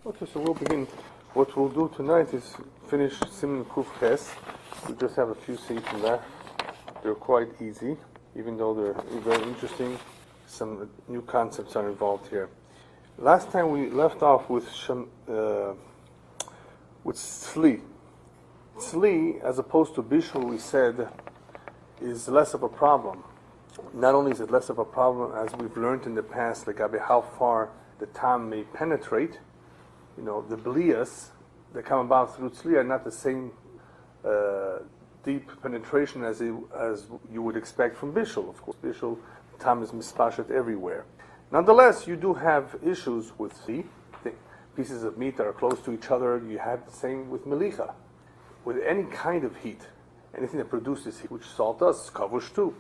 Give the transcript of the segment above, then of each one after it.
Okay, so we'll begin. What we'll do tonight is finish Siman Kuf Ches. We just have a few seats in there. They're quite easy, even though they're very interesting. Some new concepts are involved here. Last time we left off with Tzli. Tzli, as opposed to Bishul, we said, is less of a problem. Not only is it less of a problem, as we've learned in the past, like how far the tam may penetrate. You know, the blias that come about through tzli are not the same deep penetration as you would expect from bishul. Of course, bishul tam is mispashet everywhere. Nonetheless, you do have issues with tzli. Pieces of meat that are close to each other. You have the same with melicha. With any kind of heat, anything that produces heat, which salt does, kavush too.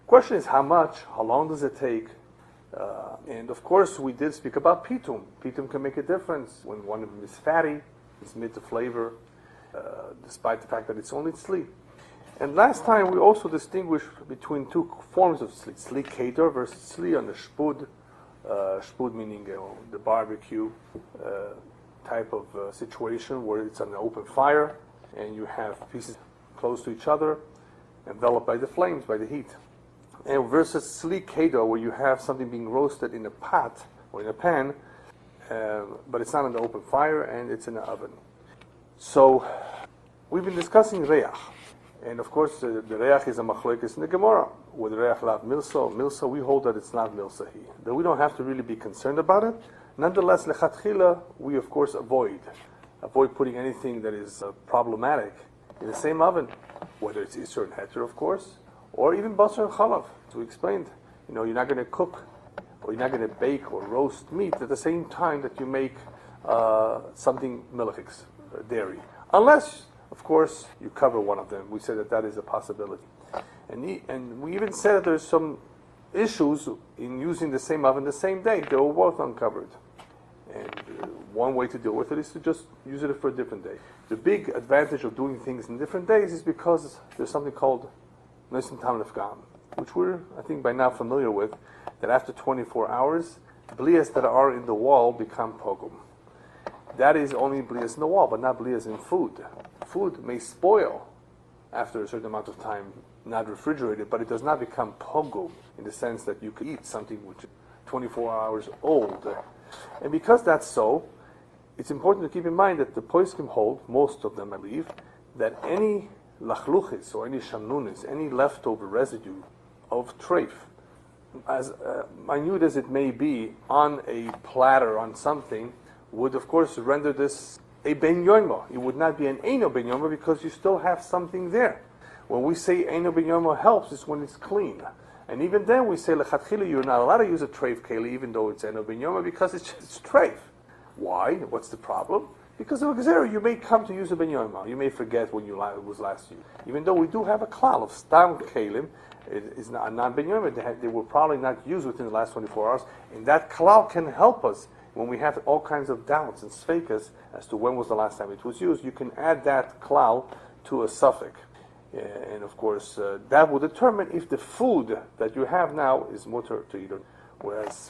Question is how much, how long does it take? And of course, we did speak about pitum. Pitum can make a difference when one of them is fatty, it's mid to flavor, despite the fact that it's only tzli. And last time we also distinguished between two forms of tzli. Tzli keder versus tzli on the shpud. Shpud meaning the barbecue type of situation where it's on an open fire and you have pieces close to each other, enveloped by the flames, by the heat. And versus tzli keder, where you have something being roasted in a pot or in a pan, but it's not on the open fire and it's in an oven. So we've been discussing reach, and of course the reach is a machlokes in the Gemara. With reach lav milsa, we hold that it's not milsahi. That we don't have to really be concerned about it. Nonetheless, lechatchila, we of course avoid putting anything that is problematic in the same oven, whether it's Isser and Heter, of course, or even Basar and Chalav. As we explained, you're not going to cook or you're not going to bake or roast meat at the same time that you make something milchix, dairy. Unless, of course, you cover one of them. We said that is a possibility. And we even said that there's some issues in using the same oven the same day. They were both uncovered. And one way to deal with it is to just use it for a different day. The big advantage of doing things in different days is because there's something called which we're, I think, by now familiar with, that after 24 hours, blias that are in the wall become pogum. That is only blias in the wall, but not blias in food. Food may spoil after a certain amount of time, not refrigerated, but it does not become pogum in the sense that you could eat something which is 24 hours old. And because that's so, it's important to keep in mind that the poskim hold, most of them I believe, that any lachluchis or any shamnunis, any leftover residue of treif, as minute as it may be, on a platter, on something, would of course render this a ben yomo. It would not be an eino ben yomo because you still have something there. When we say eino ben yomo helps, it's when it's clean. And even then we say lechatchila, you're not allowed to use a treif keli even though it's eino ben yomo because it's treif. Why? What's the problem? Because of Gzera, you may come to use a ben yoma. You may forget when it was last used. Even though we do have a klal of stam kelim, it is not ben yoma. They were probably not used within the last 24 hours. And that klal can help us when we have all kinds of doubts and sfekas as to when was the last time it was used. You can add that klal to a suffix. And of course, that will determine if the food that you have now is mutter to eat. Whereas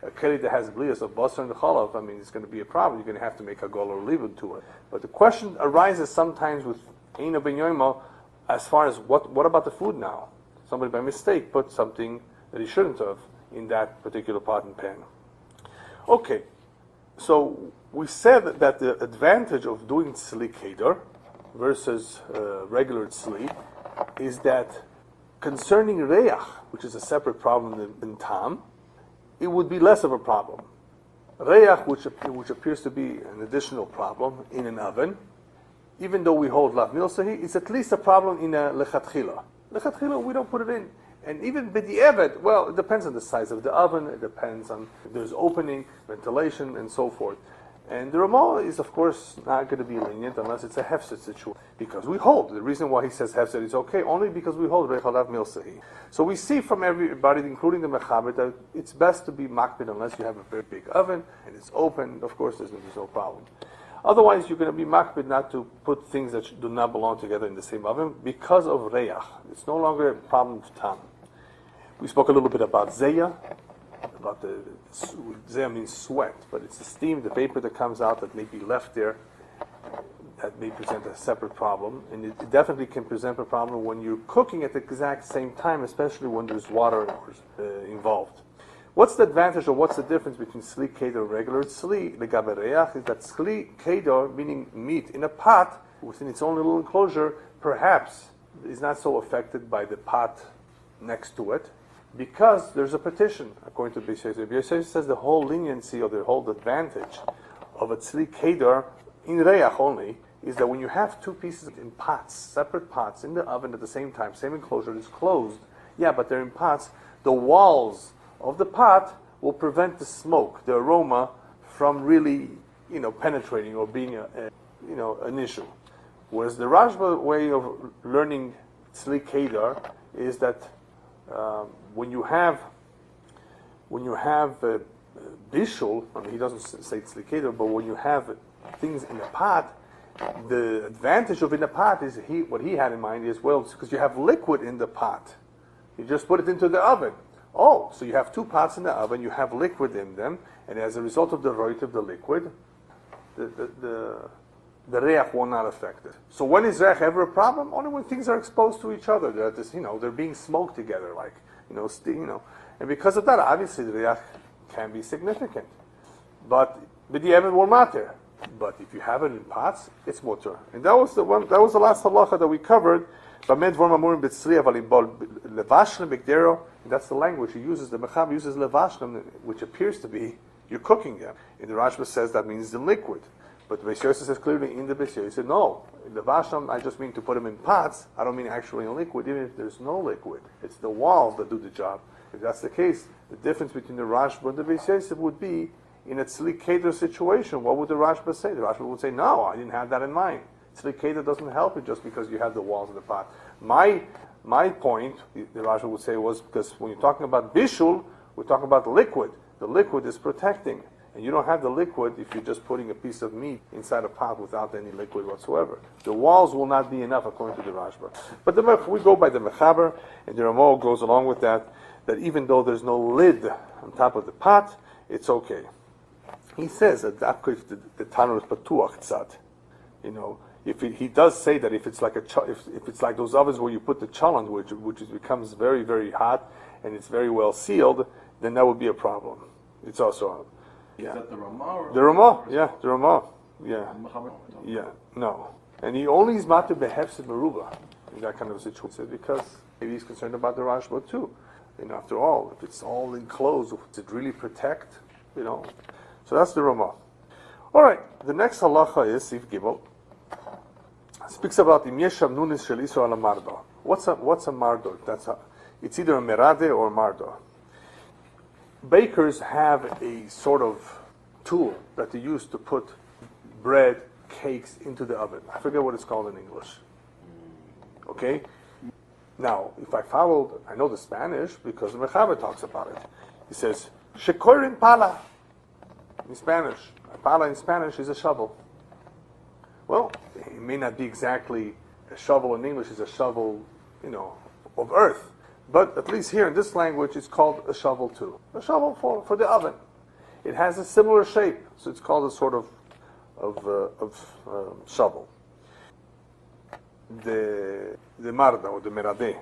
a keli that has blias of basar and chalav, it's going to be a problem. You're going to have to make a gol or libud to it. But the question arises sometimes with eino ben yomo, as far as what about the food now? Somebody by mistake put something that he shouldn't have in that particular pot and pan. Okay, so we said that the advantage of doing tzli keder versus regular tzli is that concerning reach, which is a separate problem in tam, it would be less of a problem. Reach, which appears to be an additional problem in an oven, even though we hold lav milsahi, it's at least a problem in a lechatchila. Lechatchila, we don't put it in. And even b'di'evet, well, it depends on the size of the oven, it depends on if there's opening, ventilation, and so forth. And the Ramah is, of course, not going to be lenient unless it's a hefset situation. Because we hold. The reason why he says hefset is okay, only because we hold rechalav milsahi. So we see from everybody, including the mechaber, that it's best to be makbid unless you have a very big oven and it's open. Of course, there's no problem. Otherwise, you're going to be makbid not to put things that do not belong together in the same oven because of reach. It's no longer a problem of tam. We spoke a little bit about zeya. about the zeh means sweat, but it's the steam, the vapor that comes out that may be left there. That may present a separate problem, and it definitely can present a problem when you're cooking at the exact same time, especially when there's water involved. What's the advantage or what's the difference between tzli kedar and regular tzli? The gabereach is that tzli kedar, meaning meat in a pot within its own little enclosure, perhaps is not so affected by the pot next to it, because there's a partition, according to Basar. Basar says the whole leniency or the whole advantage of a tzli kedar in reach only is that when you have two pieces in pots, separate pots, in the oven at the same time, same enclosure is closed, yeah, but they're in pots, the walls of the pot will prevent the smoke, the aroma, from really, penetrating or being an issue. Whereas the Rashba way of learning tzli kedar is that when you have bishul, he doesn't say tzli kedar, but when you have things in a pot, the advantage of in a pot is what he had in mind is, well, because you have liquid in the pot. You just put it into the oven. Oh, so you have two pots in the oven, you have liquid in them, and as a result of the roit of the liquid, the reach will not affect it. So when is reach ever a problem? Only when things are exposed to each other. They're being smoked together, and because of that, obviously the reach can be significant. But b'di'evet will matter. But if you have it in pots, it's mutter. And that was the last halacha that we covered. That's the language he uses. The Mechab uses levashlim, which appears to be you're cooking them. And the Rashba says that means in liquid. But the Basar says clearly in the Basar, he said no. In the levashlim, I just mean to put them in pots. I don't mean actually in liquid, even if there's no liquid. It's the walls that do the job. If that's the case, the difference between the Rashba and the Basar would be in a tzli kedar situation. What would the Rashba say? The Rashba would say, no, I didn't have that in mind. Tzli kedar doesn't help it just because you have the walls of the pot. My point, the Rashba would say, was because when you're talking about bishul, we're talking about the liquid. The liquid is protecting. And you don't have the liquid if you're just putting a piece of meat inside a pot without any liquid whatsoever. The walls will not be enough according to the Rashba. But we go by the Mechaber, and the Ramah goes along with that even though there's no lid on top of the pot, it's okay. He says that the Tanur is patuach tzad. He does say that if it's like if it's like those ovens where you put the chalan, which becomes very, very hot and it's very well sealed, then that would be a problem. It's also Is that the Ramah? The Ramah, yeah, the Ramah, yeah, yeah, no, and he only is matir behefsid meruba in that kind of situation because maybe he's concerned about the Rashba too. After all, if it's all enclosed, does it really protect? So that's the Ramah. All right, the next halacha is Sif Gimel. Speaks about im yesh nunis shel Isra ala mardo. What's a mardo? It's either a merade or a mardo. Bakers have a sort of tool that they use to put bread, cakes into the oven. I forget what it's called in English. Okay? Now, if I know the Spanish because the Mechaber talks about it. He says, shekorin pala in Spanish. A pala in Spanish is a shovel. Well, it may not be exactly a shovel in English, it's a shovel, of earth. But at least here in this language, it's called a shovel too. A shovel for the oven. It has a similar shape, so it's called a sort of shovel. The marda or the merade.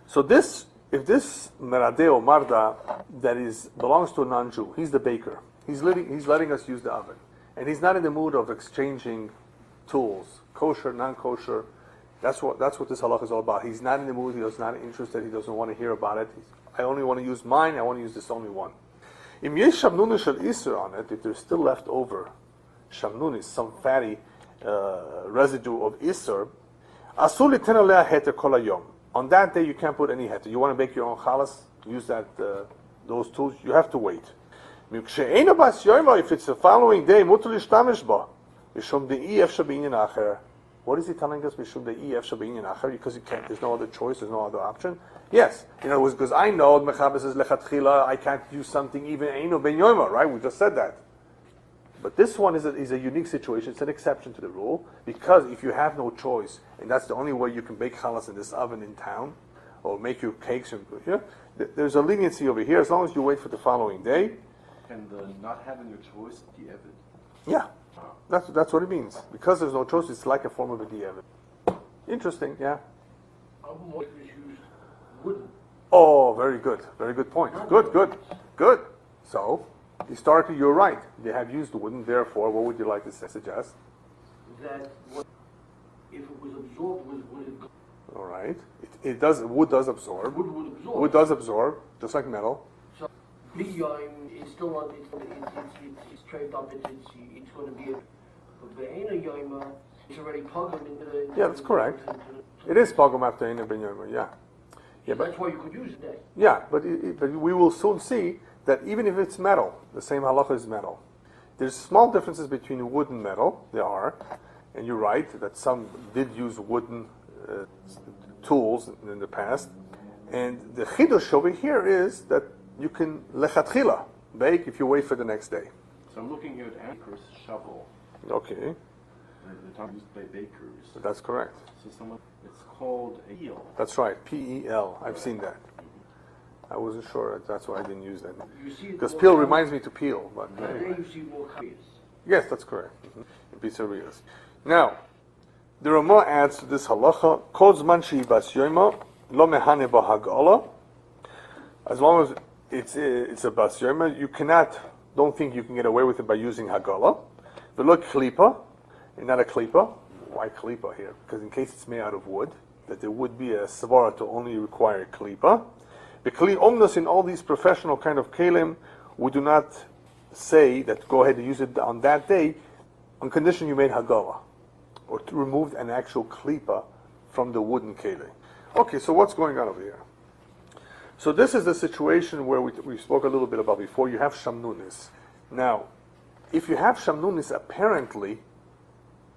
So if this merade or marda belongs to a non-Jew, he's the baker. He's letting us use the oven, and he's not in the mood of exchanging tools, kosher, non-kosher. That's what this halacha is all about. He's not in the mood. He's not interested. He doesn't want to hear about it. I only want to use mine. I want to use this only one. Im yesh shamnunis shel isur on it, if there's still left over shamnunis, some fatty residue of isur, asur liten alea heter kol hayom. On that day, you can't put any heter. You want to make your own chalas, use those tools. You have to wait. If it's the following day, mutar lishtamish ba. Mishum de'i efshar b'inyan acher. What is he telling us? Mishum de'i efshar b'inyan acher, because you can't. There's no other choice. There's no other option. Yes, in other words, because I know Mechaber says lechatchila, I can't use something even eino ben yomer. Right? We just said that. But this one is a unique situation. It's an exception to the rule, because if you have no choice, and that's the only way you can bake chalas in this oven in town, or make you cakes. And, there's a leniency over here as long as you wait for the following day. And not having a choice, di'evid. Yeah, that's what it means. Because there's no choice, it's like a form of a di'evid. Interesting, yeah. Oh, very good point. Good. So, historically, you're right. They have used wooden. Therefore, what would you like to suggest? That if it was absorbed, would it go? All right. It does. Wood does absorb. Wood would absorb. Wood does absorb, just like metal. So, it's still on. It's straight up. It's going to be it's already pogum into the. Yeah, that's correct. It is pogum after Eina ben Yoima. Yeah. Yeah, but that's why you could use it. Yeah, but we will soon see that even if it's metal, the same halacha is metal. There's small differences between wood and metal. There are, and you're right that some did use wooden tools in the past. And the chidush over here is that you can lechatchila bake if you wait for the next day. So I'm looking here at Anchor's shovel. Okay. The time used by bakers. That's correct. So it's called a peel. That's right, P-E-L. I've seen that. I wasn't sure. That's why I didn't use that. Because peel reminds me to peel. But anyway. You see more copies. Yes, that's correct. In pizzerias. Now, the Ramah adds to this halacha, Kol zman she'ibas yoima lo mehane b'hagala. As long as it's a bas yoima, you don't think you can get away with it by using hagala. But look, klipa, and not a klipa. Why klipa here? Because in case it's made out of wood, that there would be a svara to only require klipa. The kli omnas in all these professional kind of kelim, we do not say that go ahead and use it on that day, on condition you made hagala, or to remove an actual klipa from the wooden keli. Okay, so what's going on over here? So this is the situation where we spoke a little bit about before. You have shamnunis. Now, if you have shamnunis, apparently,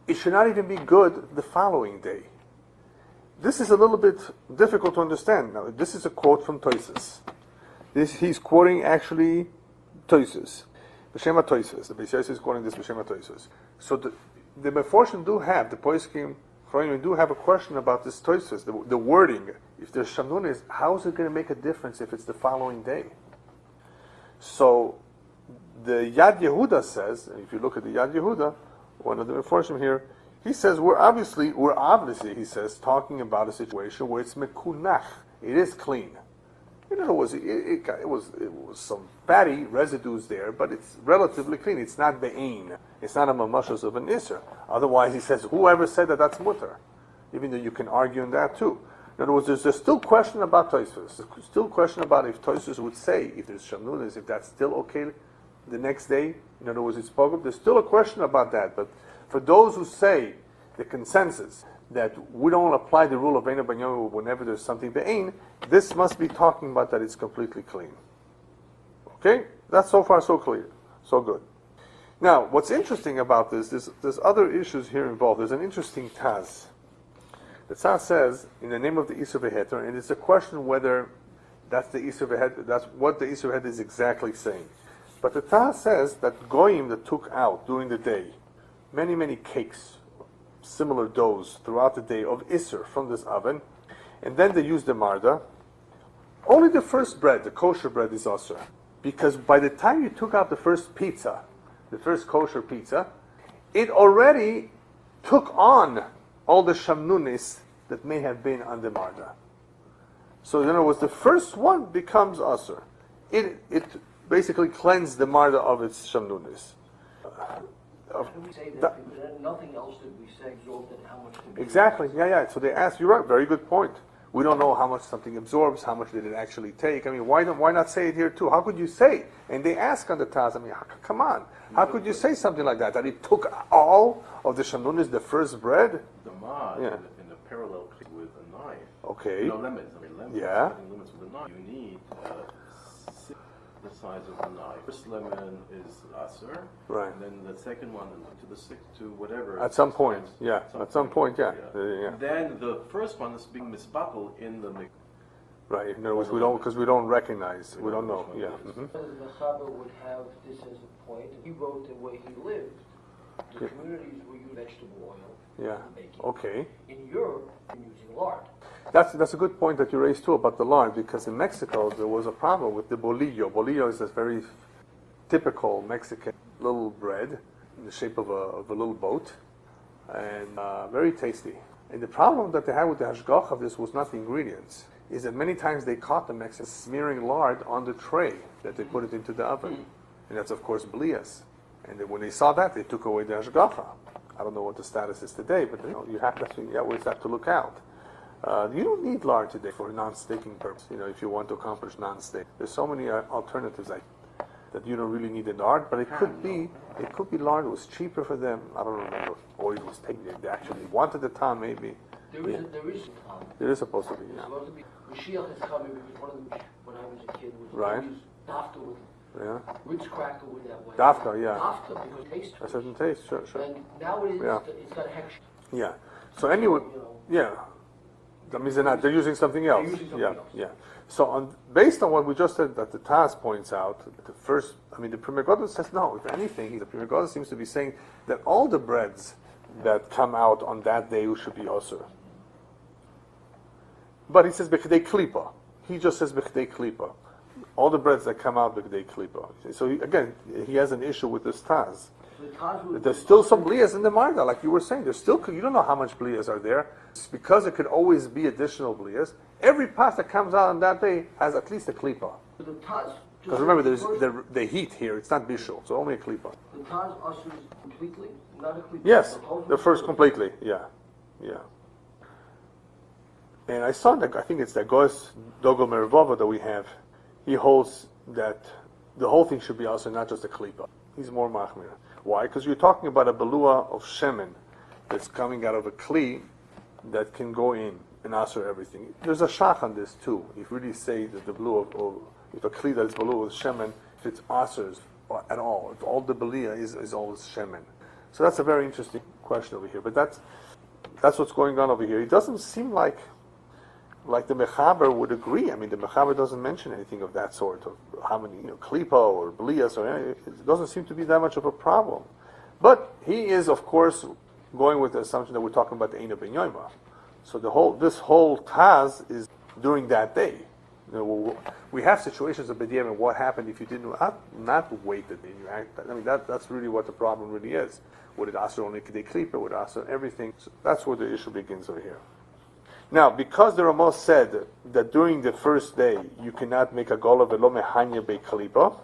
it should not even be good the following day. This is a little bit difficult to understand. Now, this is a quote from Toises. He's quoting actually Toises. B'Shem HaToises. The Beis Yosef is quoting this B'Shem HaToises. So the Meforshim do have, the Poskim do have a question about this Toises, the wording. If there's Shamnunis, how is it going to make a difference if it's the following day? So the Yad Yehuda says, and if you look at the Yad Yehuda, one of the Meforshim here, he says we're obviously, he says, talking about a situation where it's mekunach. It is clean. In other words, it was some fatty residues there, but it's relatively clean. It's not be'ein. It's not a mamashos of an isser. Otherwise, he says, whoever said that, that's mutter. Even though you can argue on that too. In other words, there's still question about Tosfos. There's still question about if Tosfos would say, if there's shamnunis, if that's still okay the next day. In other words, it's pogum. There's still a question about that. But for those who say the consensus that we don't apply the rule of Eina ben Yoima whenever there's something be'ein, this must be talking about that it's completely clean. Okay? That's so far so clear. So good. Now, what's interesting about this, there's other issues here involved. There's an interesting Taz. The Taz says, in the name of the Isur V'Heter, and it's a question whether that's the Isur V'Heter, that's what the Isur V'Heter is exactly saying. But the Taz says that Goyim that took out during the day many, many cakes, similar doughs throughout the day of Isser from this oven, and then they used the marda. Only the first bread, the kosher bread, is Asr. Because by the time you took out the first pizza, the first kosher pizza, it already took on all the shamnunis that may have been on the marda. So in other words, the first one becomes Asr. It basically cleansed the marda of its shamnunis. How do we say that? Nothing else that we say absorbed and how much did we Exactly, yeah. So they ask, you're right, very good point. We don't know how much something absorbs, how much did it actually take. I mean, why not say it here too? How could you say? And they ask on the Taz, I mean, come on. How could you say something like that? That it took all of the shanunis, the first bread? The mud in the parallel with a knife. Okay. No limits. Yeah. Limits with a knife. You need the size of the knife. First lemon is Asr, right? And then the second one to the sixth to whatever. At some point, yeah. At some point, yeah. Then the first one is being misbuckled in the mix. Right. In other words, we don't recognize. We don't know. Yeah. The Chaber would have this as a point. He wrote the way he lived. The communities will use vegetable oil Yeah. for baking. Okay. In Europe, they're using lard. That's a good point that you raised too about the lard, because in Mexico there was a problem with the bolillo. Bolillo is a very typical Mexican little bread in the shape of a little boat, and very tasty. And the problem that they had with the hashgacha of this was not the ingredients, is that many times they caught the Mexicans smearing lard on the tray that they put it into the oven. And that's of course blias. And then when they saw that, they took away the hashgacha. I don't know what the status is today, but you always have to look out. You don't need lard today for non-staking purpose. If you want to accomplish non-stake, there's so many alternatives that you don't really need the lard. But it could be lard was cheaper for them. I don't remember. Oil was taken. They actually wanted the time, maybe. There is time. There is supposed to be. There's Yeah. supposed to be. Mashiach is coming because one of them, when I was a kid, was Right. always dafka with Yeah. Ritz cracker with that way. Dafka, yeah. Dafka because it tastes A good. certain taste, sure. And nowadays Yeah. it's got a hex. Yeah. So anyway, yeah. That means they're using something else. using something yeah, else. yeah. So based on what we just said, that the Taz points out, the Pri Megadah says no. If anything, the Pri Megadah seems to be saying that all the breads that come out on that day should be osur. But he says b'chdei klipa. He just says b'chdei klipa. All the breads that come out b'chdei klipa. So he has an issue with this Taz. There's still some blias in the marda, like you were saying. You don't know how much blias are there. It's because it could always be additional blias. Every pas that comes out on that day has at least a klipa. Because remember, there's the heat here. It's not bishul, so only a klipa. The Taz ushers completely, not a klipa. Yes, the first completely. Yeah. And I saw that. I think it's the Goes Dogo Mervova that we have. He holds that the whole thing should be also not just a klipa. He's more machmir. Why? Because you're talking about a belua of shemen that's coming out of a kli that can go in and answer everything. There's a shach on this too. If you really say that the belua of if a kli that's belua of shemen, if it's answers at all, if all the belia is always shemen. So that's a very interesting question over here. But that's what's going on over here. It doesn't seem like the Mechaber would agree. I mean, the Mechaber doesn't mention anything of that sort, of how many, klipa or blias or anything. It doesn't seem to be that much of a problem. But he is, of course, going with the assumption that we're talking about the Eina Ben Yoima. So this whole Taz is during that day. We have situations of B'di'evin, and what happened if you did not wait the day you act. I mean, that's really what the problem really is. Would it answer only Kedei Klipa? Would it answer everything? So that's where the issue begins over here. Now, because the Ramah said that during the first day you cannot make a gola velo mehanya be klipa.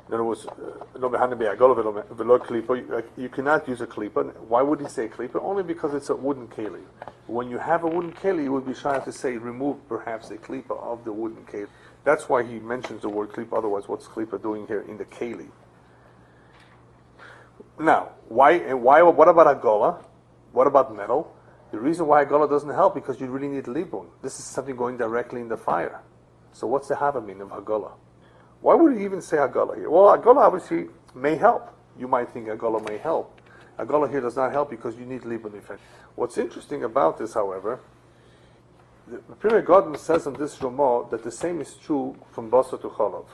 In other words, lo mehanya be a gola velo klipa. You cannot use a klipa. Why would he say klipa? Only because it's a wooden keli. When you have a wooden keli, you would be shy to say remove perhaps a klipa of the wooden keli. That's why he mentions the word klipa. Otherwise, what's klipa doing here in the keli? Now, why? What about a gola? What about metal? The reason why Hagala doesn't help because you really need libun. This is something going directly in the fire. So what's the Havamim of Hagala? Why would he even say Hagala here? Well, Hagala obviously may help. You might think Hagala may help. Hagala here does not help because you need libun effect. What's interesting about this, however, the Pri Megadah says on this Ramah that the same is true from Basar to Chalav.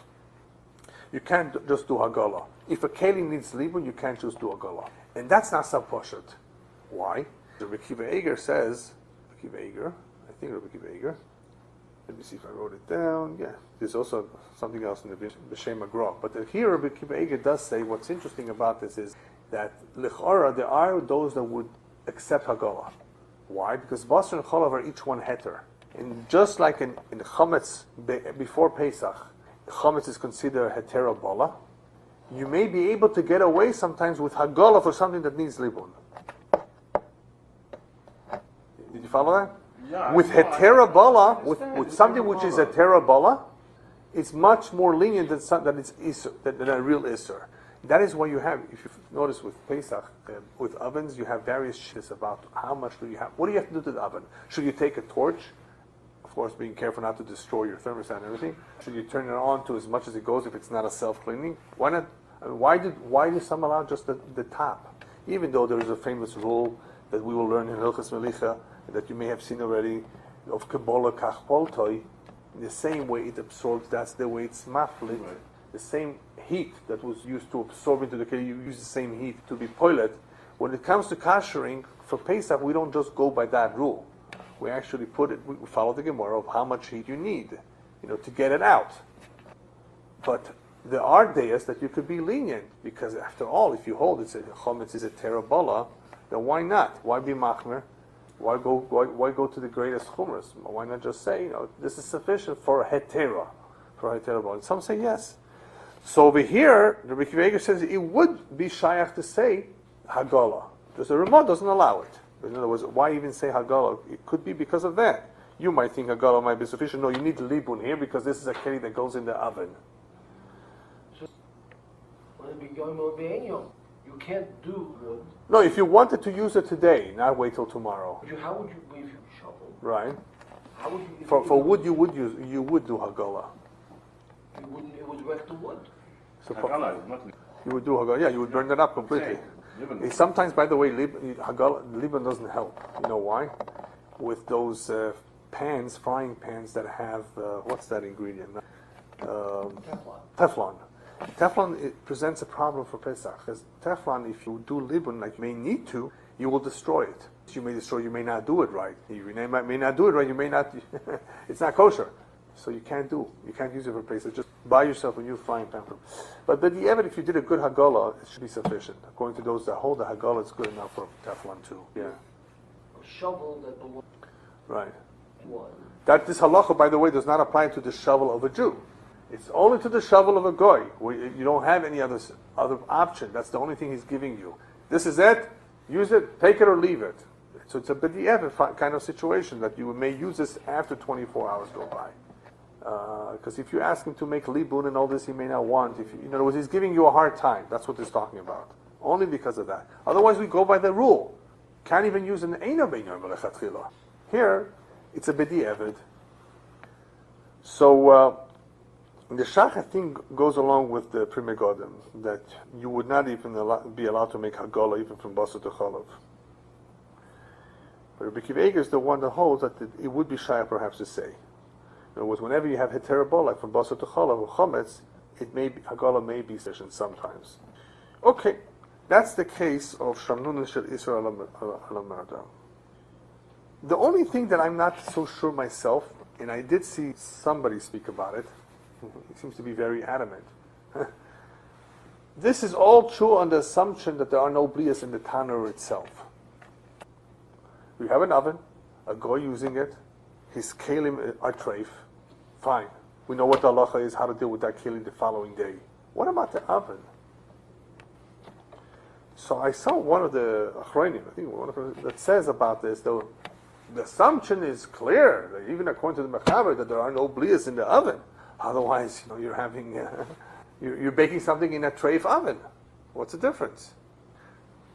You can't just do Hagala. If a keli needs libun, you can't just do Hagala. And that's not so pashut. Why? Rabbi Elyahu says, I think Rabbi Elyahu. Let me see if I wrote it down. Yeah, there's also something else in the B'Shem Agra. But here Rabbi Elyahu does say what's interesting about this is that L'chara, there are those that would accept Hagala. Why? Because Basar and Chalav are each one heter. And just like in Chametz, before Pesach, Chametz is considered hetera bala, you may be able to get away sometimes with Hagala for something that needs libun. Did you follow that? Yeah, with heterabala, with something which is heterabala, it's much more lenient than it's isur, than a real isur. That is why you have, if you notice with Pesach, with ovens, you have various shits about how much do you have. What do you have to do to the oven? Should you take a torch? Of course, being careful not to destroy your thermostat and everything. Should you turn it on to as much as it goes if it's not a self-cleaning? Why not? I mean, why do some allow just the top? Even though there is a famous rule that we will learn in Hilchos Melicha, that you may have seen already, of Kabbalah Kach Poltoi, in the same way it absorbs, that's the way it's maflit. The same heat that was used to absorb into the keli, you use the same heat to be poilet. When it comes to kashering, for Pesach, we don't just go by that rule. We actually we follow the Gemara of how much heat you need, to get it out. But there are days that you could be lenient, because after all, if you hold chometz is a terabola, then why not? Why be machmer? Why go to the greatest chumras? Why not just say, this is sufficient for a hetera, and some say yes. So over here, the Rabbi Elyahu says it would be shayach to say hagala, because the Ramah doesn't allow it. In other words, why even say hagala? It could be because of that. You might think hagala might be sufficient. No, you need libun here because this is a keli that goes in the oven. You can't do wood. No, if you wanted to use it today, not wait till tomorrow. How would you, if you shovel? Right. How would you? For wood, you would do hagala. You wouldn't. It would wreck the wood. So you would do hagala. Yeah, you would burn it up completely. Sometimes, by the way, libun doesn't help. You know why? With those frying pans that have what's that ingredient? Teflon. Teflon, it presents a problem for Pesach, because Teflon, if you do libun like you may need to, you will destroy it. You may destroy, you may not do it right. You may not do it right, you may not, it's not kosher. So you can't use it for Pesach. Just buy yourself a new frying pan. But the evidence, if you did a good hagala, it should be sufficient. According to those that hold the hagala, it's good enough for Teflon too. Yeah. A shovel that belongs. Right. One. That this halacha, by the way, does not apply to the shovel of a Jew. It's only to the shovel of a goy, where you don't have any other option. That's the only thing he's giving you. This is it. Use it. Take it or leave it. So it's a b'di'evet kind of situation that you may use this after 24 hours go by. Because if you ask him to make libun and all this, he may not want. In other words, he's giving you a hard time. That's what he's talking about. Only because of that. Otherwise, we go by the rule. Can't even use an eina b'inyan b'lechatchila. Here, it's a b'di'evet. So. The Shach, I think, goes along with the Pri Megadim, that you would not even be allowed to make hagala even from Basar to Chalav. But Rabbi Elyahu is the one that holds that it would be shayach perhaps to say. In other words, whenever you have heterabol, like from Basar to Chalav or chometz, hagala may be sufficient sometimes. Okay, that's the case of Shamnun Shel Israel al Marda. The only thing that I'm not so sure myself, and I did see somebody speak about it, he seems to be very adamant. This is all true on the assumption that there are no blias in the tanur itself. We have an oven, a goy using it, his kelim are treif, fine. We know what the halacha is, how to deal with that kelim the following day. What about the oven? So I saw one of the achronim, I think one of them, that says about this, though, the assumption is clear, that even according to the mechaber, that there are no blias in the oven. Otherwise, you're having, you're baking something in a treif oven. What's the difference?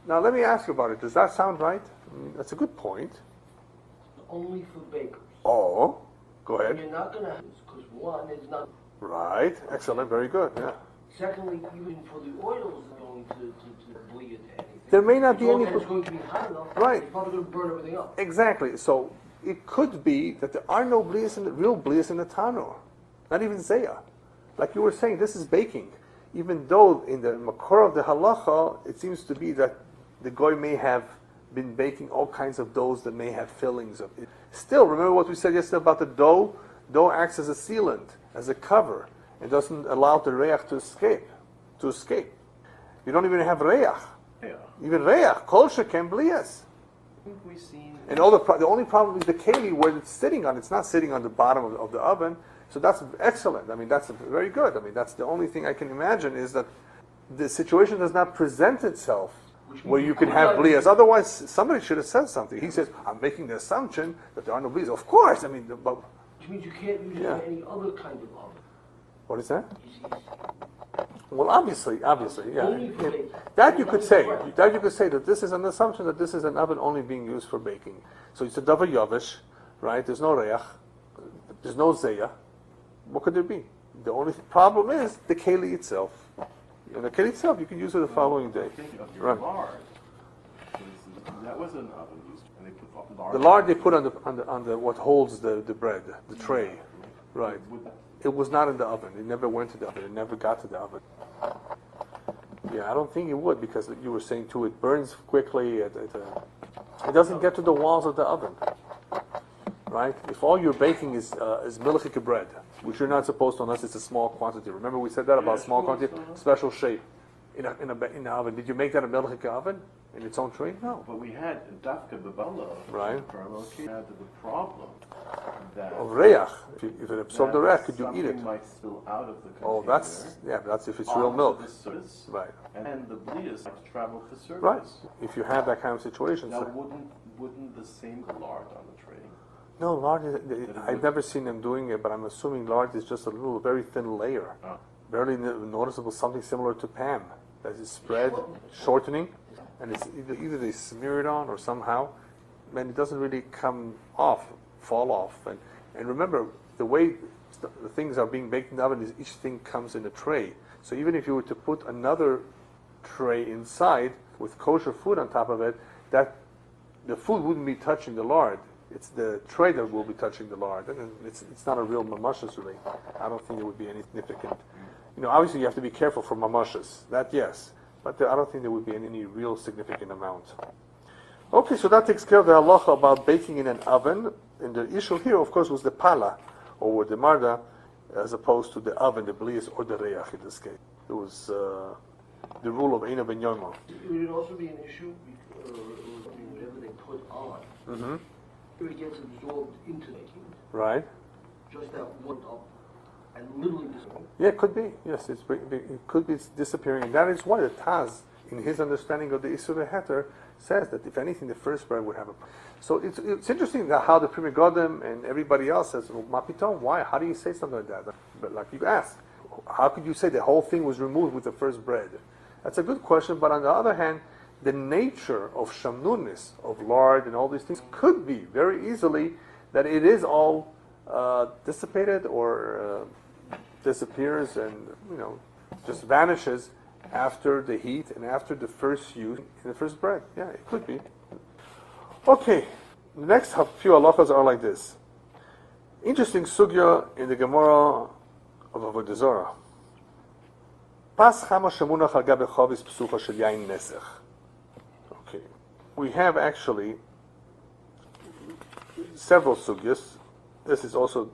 Now, let me ask you about it. Does that sound right? I mean, that's a good point. Only for bakers. Oh, go ahead. You're not going to have this, because one is not. Right. Excellent. Very good. Yeah. Secondly, even for the oils going to bleed it to anything. There may not be any. It's going to be hot enough. Right. It's probably going to burn everything up. Exactly. So it could be that there are no real blias in the tanur. Not even zayah. Like you were saying, this is baking. Even though in the makor of the halacha, it seems to be that the goy may have been baking all kinds of doughs that may have fillings of it. Still, remember what we said yesterday about the dough? Dough acts as a sealant, as a cover. It doesn't allow the reach to escape. You don't even have reach. Yeah. Even reach, kol shekem blias. And the only problem is the keli where it's sitting on. It's not sitting on the bottom of the oven. So that's excellent. I mean, that's very good. I mean, that's the only thing I can imagine is that the situation does not present itself where you can have blias. Otherwise, somebody should have said something. He says, I'm making the assumption that there are no blias. Of course. I mean, but... Which means you can't use it in any other kind of oven. What is that? Well, obviously, yeah. That you could say that this is an assumption that this is an oven only being used for baking. So it's a davar yavish, right? There's no reach, there's no zayah. What could there be? The only problem is the keli itself. And the keli itself, you can use it the following day. Right. Lard. That was an oven used, and they put lard. The lard they put on the what holds the bread, the tray. Right. it was not in the oven. It never went to the oven. It never got to the oven. Yeah, I don't think it would, because you were saying too, it burns quickly. It doesn't get to the walls of the oven, right? If all you're baking is Melicha bread, which you're not supposed to unless it's a small quantity. Remember we said that about small quantity, special shape in the oven. Did you make that a Melicha oven in its own tray? No. But we had Dafka Babala. Right. Had the problem that of reach. If it absorbed the reach, could you eat it? Something might spill out of the container. Oh, that's if it's real milk. Right. And the blias might travel to surface. Right. If you have that kind of situation. Now, so wouldn't the same lard on the tray? no, lard I've never seen them doing it, but I'm assuming lard is just a little, very thin layer. Oh. Barely noticeable, something similar to Pam. That is spread, shortening, and it's either they smear it on or somehow, and it doesn't really fall off. And remember, the way the things are being baked in the oven is each thing comes in a tray. So even if you were to put another tray inside with kosher food on top of it, that the food wouldn't be touching the lard. It's the tray that will be touching the lard. And it's not a real mamashas really. I don't think there would be any significant. Obviously you have to be careful for mamashas. That yes. But I don't think there would be any real significant amount. Okay, so that takes care of the halacha about baking in an oven. And the issue here, of course, was the pala, or the marda, as opposed to the oven, the blias, or the reach in this case. It was the rule of Eina ben Yomo. It would also be an issue, whatever they put on, if it gets absorbed into the baking, right? just that one up, and literally disappear. Yeah, it could be. Yes, it could be disappearing. And that is why the Taz, in his understanding of the Isur Heter, says that if anything, the first bread would have a. So it's interesting that how the Pri Megadim and everybody else says, well, Mapiton, why? How do you say something like that? But like you ask, how could you say the whole thing was removed with the first bread? That's a good question, but on the other hand, the nature of shamnunis, of lard and all these things could be very easily that it is all dissipated or disappears and just vanishes after the heat and after the first use in the first bread. Yeah, it could be. Okay, the next few halachas are like this. Interesting sugya in the Gemara of Avodah Zarah. Pas chama shemunach al gabe chavis psucha shel yain nesech. Okay, we have actually several sugyas. This is also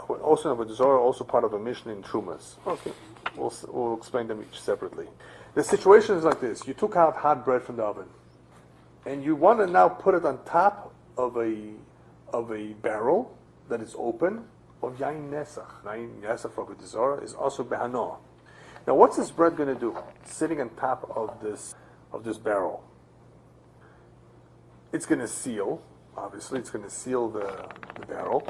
in Avodah Zarah, also part of a mission in Trumas. Okay, we'll explain them each separately. The situation is like this: you took out hot bread from the oven, and you want to now put it on top of a barrel that is open of yain nesach. Yain nesach for Avodah Zarah is also behano. Now, what's this bread going to do? Sitting on top of this barrel, it's going to seal. Obviously, it's going to seal the barrel,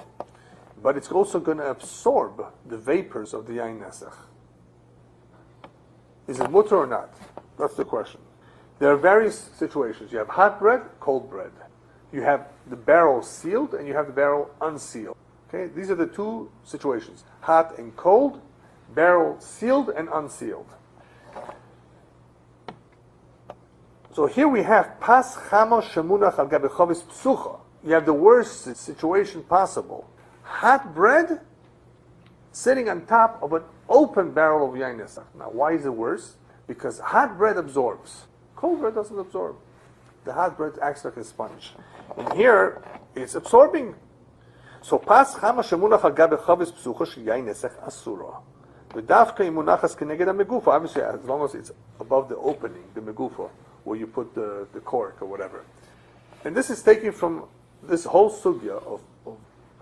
but it's also going to absorb the vapors of the yain nesach. Is it mutter or not? That's the question. There are various situations. You have hot bread, cold bread. You have the barrel sealed, and you have the barrel unsealed. Okay, these are the two situations: hot and cold, barrel sealed and unsealed. So here we have pas chama shemunach al gabe chavis psucha. You have the worst situation possible: hot bread sitting on top of an open barrel of yain nesach. Now, why is it worse? Because hot bread absorbs. Cold bread doesn't absorb. The hot bread acts like a sponge. And here, it's absorbing. So, pas chama shemunach al gabe chavis psucha shel yain nesach asura. V'dafka imunachas keneged ha-megufa. Obviously, as long as it's above the opening, the megufa, where you put the cork or whatever. And this is taken from this whole sugya of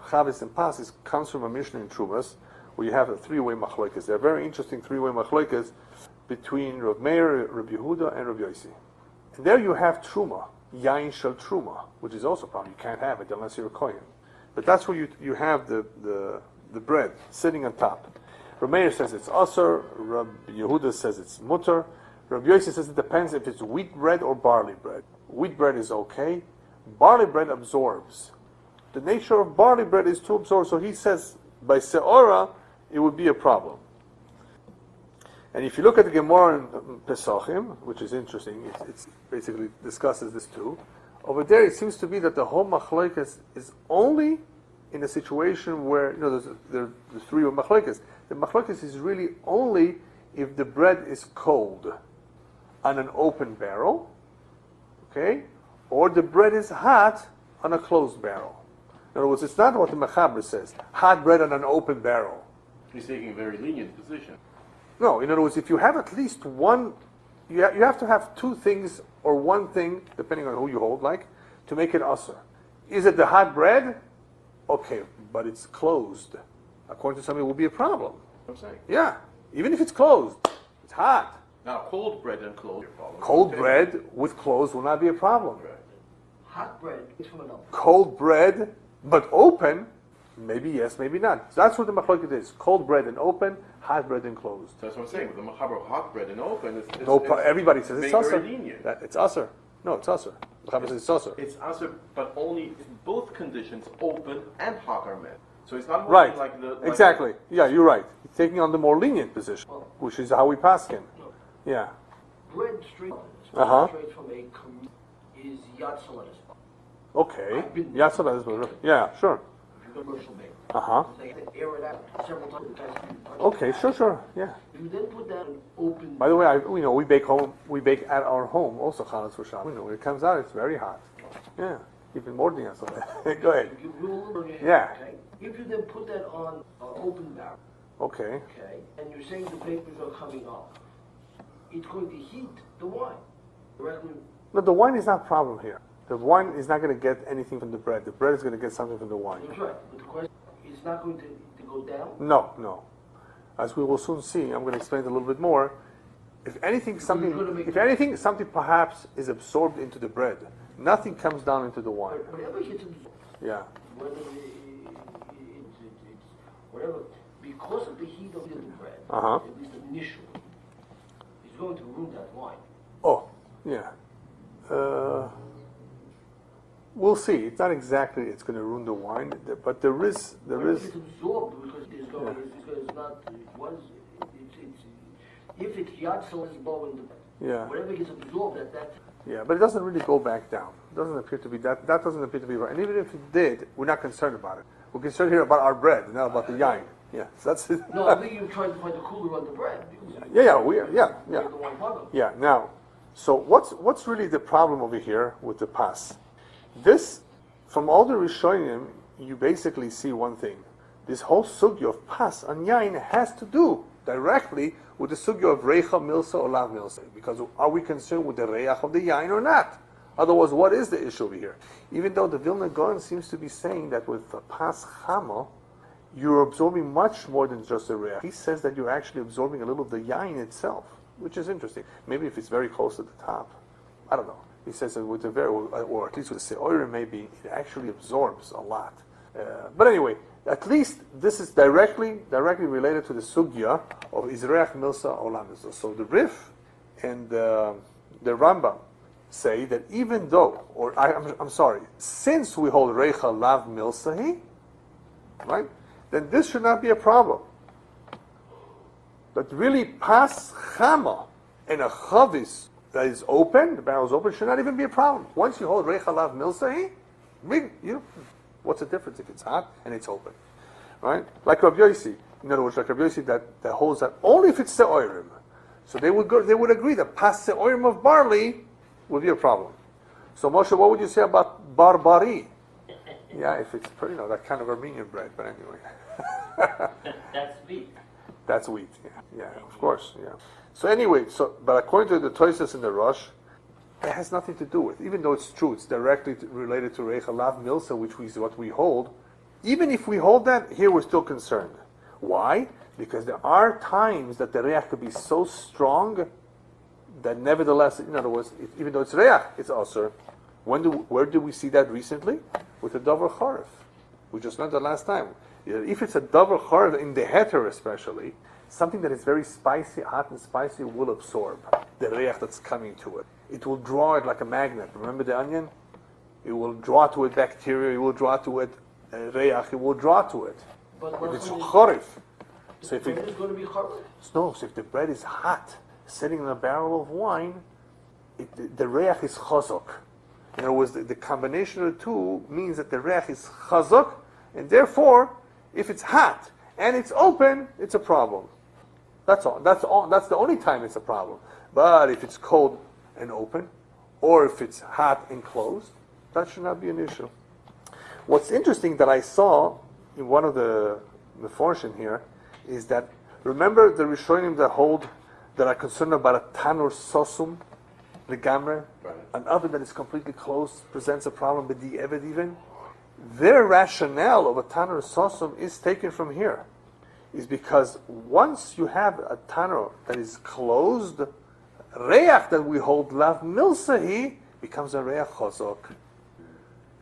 chavis and pas. Comes from a Mishnah in Trumas, where you have a three-way machlokas. They're very interesting three-way machlokas between Rav Meir, Rabbi Yehuda, and Rabbi Yossi. And there you have truma, yain shel truma, which is also a problem. You can't have it unless you're a kohen. But that's where you have the bread sitting on top. Rav Meir says it's asur. Rabbi Yehuda says it's mutter. Rabbi Yossi says it depends if it's wheat bread or barley bread. Wheat bread is okay. Barley bread absorbs. The nature of barley bread is to absorb. So he says by se'ora it would be a problem. And if you look at the Gemara in Pesachim, which is interesting, it basically discusses this too. Over there, it seems to be that the whole machlokes is only in a situation where, there's the three machlokes. The machlokes is really only if the bread is cold on an open barrel, okay, or the bread is hot on a closed barrel. In other words, it's not what the Mechaber says, hot bread on an open barrel. He's taking a very lenient position. No, in other words, if you have at least one, you have to have two things or one thing, depending on who you hold, to make it asr. Is it the hot bread? Okay, but it's closed. According to some, it will be a problem. I'm saying. Yeah, even if it's closed, it's hot. Now, cold bread and closed. Cold bread with closed will not be a problem. Hot bread is from an oven. Cold bread, but open, maybe yes, maybe not. So that's what the machlokes is. Cold bread and open, hot bread and closed. That's what I'm saying. With the machaber of hot bread and open, everybody says it's being very asr. lenient. It's asr. No, it's asr. Mechaber says it's asr. It's asr, but only if both conditions, open and hot, are met. So it's not Right. like the... Exactly. Yeah, you're right. He's taking on the more lenient position, which is how we pass him. No. Yeah. Bread straight, Uh-huh. straight from a community is yatzalas. Okay. I've been- Yeah, so that is yeah, sure. If you go to commercial bake, Uh-huh. they have to air it out several times. Okay, sure, yeah. If you then put that in open. By the way, we bake at our home also challah for Shabbat. When it comes out, it's very hot. Yeah, even more than that. Go ahead. You roll it on your hand, Yeah. okay? If you then put that on an open barrel, Okay. okay, and you're saying the vapors are coming up, it's going to heat the wine directly. No, the wine is not a problem here. The wine is not going to get anything from the bread. The bread is going to get something from the wine. That's right. But the question is not going to go down. No. As we will soon see, I'm going to explain it a little bit more. If anything, something perhaps is absorbed into the bread. Nothing comes down into the wine. Whatever gets absorbed, Yeah. whether it's whatever, because of the heat of the bread, Uh-huh. at least initially, it's going to ruin that wine. Oh, yeah. We'll see. It's not exactly it's going to ruin the wine, but there is. It's absorbed because it's going. It's not. If it's yatzel is low in the Yeah. whatever gets absorbed at that. Yeah, but it doesn't really go back down. It doesn't appear to be that. That doesn't appear to be right. And even if it did, we're not concerned about it. We're concerned here about our bread, not about the yain. Yeah, so that's it. No, I think you're trying to find the cooler on the bread. Yeah. Make the wine harder. Yeah. Now, so what's really the problem over here with the pas? This, from all the Rishonim, you basically see one thing. This whole sugya of pas on yain has to do directly with the sugya of reicha milsa or lav milsa. Because are we concerned with the reach of the yain or not? Otherwise, what is the issue over here? Even though the Vilna Gaon seems to be saying that with the pas chama, you're absorbing much more than just the reach. He says that you're actually absorbing a little of the yain itself, which is interesting. Maybe if it's very close to the top. I don't know. He says that with the very, or at least with the se'orim, maybe it actually absorbs a lot. But anyway, at least this is directly related to the sugya of Izreach Milsa Olam Milsa. So the Rif and the Rambam say that even though, I'm sorry, since we hold Reicha Lav Milsahi, right, then this should not be a problem. But really, Pas Chama and a Chavis that is open, the barrel is open, should not even be a problem. Once you hold Reicha Lav Milsahi, what's the difference if it's hot and it's open? Right? Like Rabbi Yossi, in other words, like Rabbi Yossi that holds that only if it's se'orim. So they would agree that pas se'orim of barley would be a problem. So Moshe, what would you say about barbari? Yeah, if it's that kind of Armenian bread, but anyway. That's wheat. That's wheat, yeah, of course, yeah. So anyway, but according to the Tosfos in the Rosh, it has nothing to do with, even though it's true, it's directly related to Reicha Lav Milsa, which is what we hold. Even if we hold that, here we're still concerned. Why? Because there are times that the Reach could be so strong that nevertheless, in other words, even though it's Reach, it's also. Where did we see that recently? With the Davar Charef. We just learned that last time. If it's a Davar Charef, in the heter especially, something that is very spicy, hot and spicy, will absorb the Reach that's coming to it. It will draw it like a magnet. Remember the onion? It will draw to it bacteria, it will draw to it Reach, it will draw to it. But if it's Charef. So if it is going to be harder. No, so if the bread is hot, sitting in a barrel of wine, the Reach is chazok. In other words, the combination of the two means that the Reach is chazok And therefore, if it's hot and it's open, it's a problem. That's all. That's the only time it's a problem. But if it's cold and open, or if it's hot and closed, that should not be an issue. What's interesting that I saw in one of the Meforshim here is that, remember the Rishonim that are concerned about a tanur sosum, legamre, an oven that is completely closed presents a problem with the eved even. Their rationale of a tanur sosum is taken from here, is because once you have a tanur that is closed, reach that we hold lav milsahi becomes a reach chazok.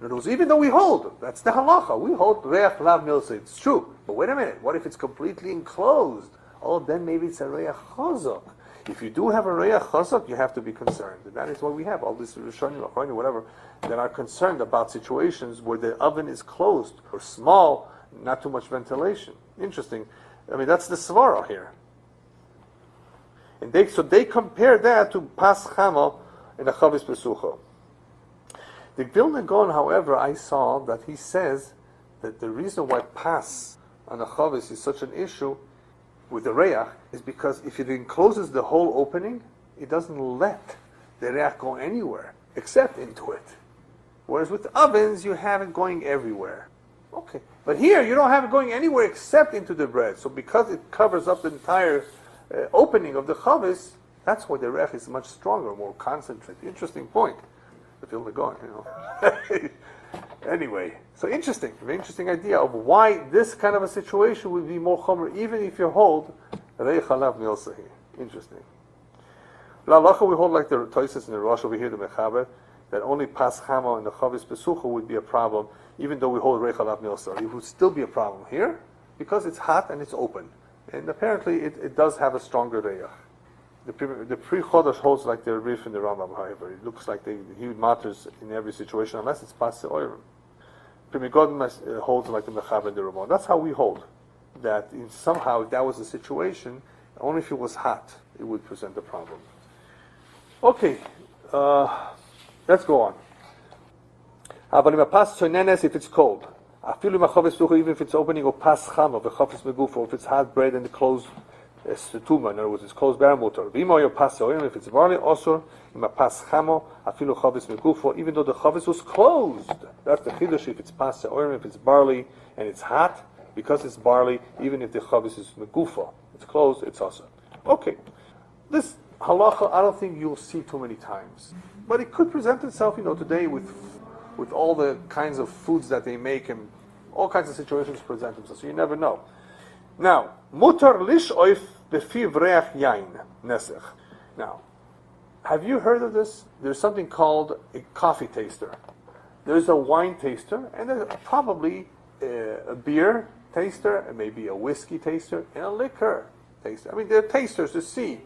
In other words, even though we hold, that's the halacha, we hold reach lav milsahi, it's true. But wait a minute, what if it's completely enclosed? Oh, then maybe it's a reach chazok. If you do have a reach chazak, you have to be concerned. And that is why we have all this Rishonim, whatever, that are concerned about situations where the oven is closed or small, not too much ventilation. Interesting. I mean, that's the svara here. And they compare that to pas chama in a chavis pesucha. The Vilna Gaon, however, I saw that he says that the reason why pas on a chavis is such an issue with the reach is because if it encloses the whole opening, it doesn't let the reach go anywhere except into it. Whereas with ovens, you have it going everywhere. Okay, but here you don't have it going anywhere except into the bread. So because it covers up the entire opening of the chavis, that's why the reach is much stronger, more concentrated. Interesting point. The Vilna Gaon, Anyway, so interesting, very interesting idea of why this kind of a situation would be more chomer, even if you hold reich halav milsahi. Interesting. Halacha we hold like the Toises and the Rosh over here, the Mechaber, that only pas chama and the chavis pesucha would be a problem, even though we hold reich halav milsahi. It would still be a problem here because it's hot and it's open, and apparently it does have a stronger reich. The Pri Chodesh holds like the Rif and the Rambam, however. It looks like he matters in every situation, unless it's pas se'orim. Pri Megodim holds like the Mechaber and the Ramon. That's how we hold. That somehow, if that was the situation, only if it was hot, it would present a problem. Okay, let's go on. If it's cold, even if it's opening or pas chama, or if it's hot bread and closed setuma, in other words, it's closed baramutar. If it's barley, osur, pas chamo, afilu chavis megufo, even though the chavis was closed. That's the chiddush. If it's pas se'orim, if it's barley and it's hot, because it's barley, even if the chavis is megufo, it's closed, it's osur. Okay, this halacha I don't think you'll see too many times, but it could present itself, today with all the kinds of foods that they make and all kinds of situations present themselves. So you never know. Now, mutar lishoif befiv reach yain nesech. Now, have you heard of this? There's something called a coffee taster. There's a wine taster, and there's probably a beer taster, and maybe a whiskey taster, and a liquor taster. I mean, they're tasters to see.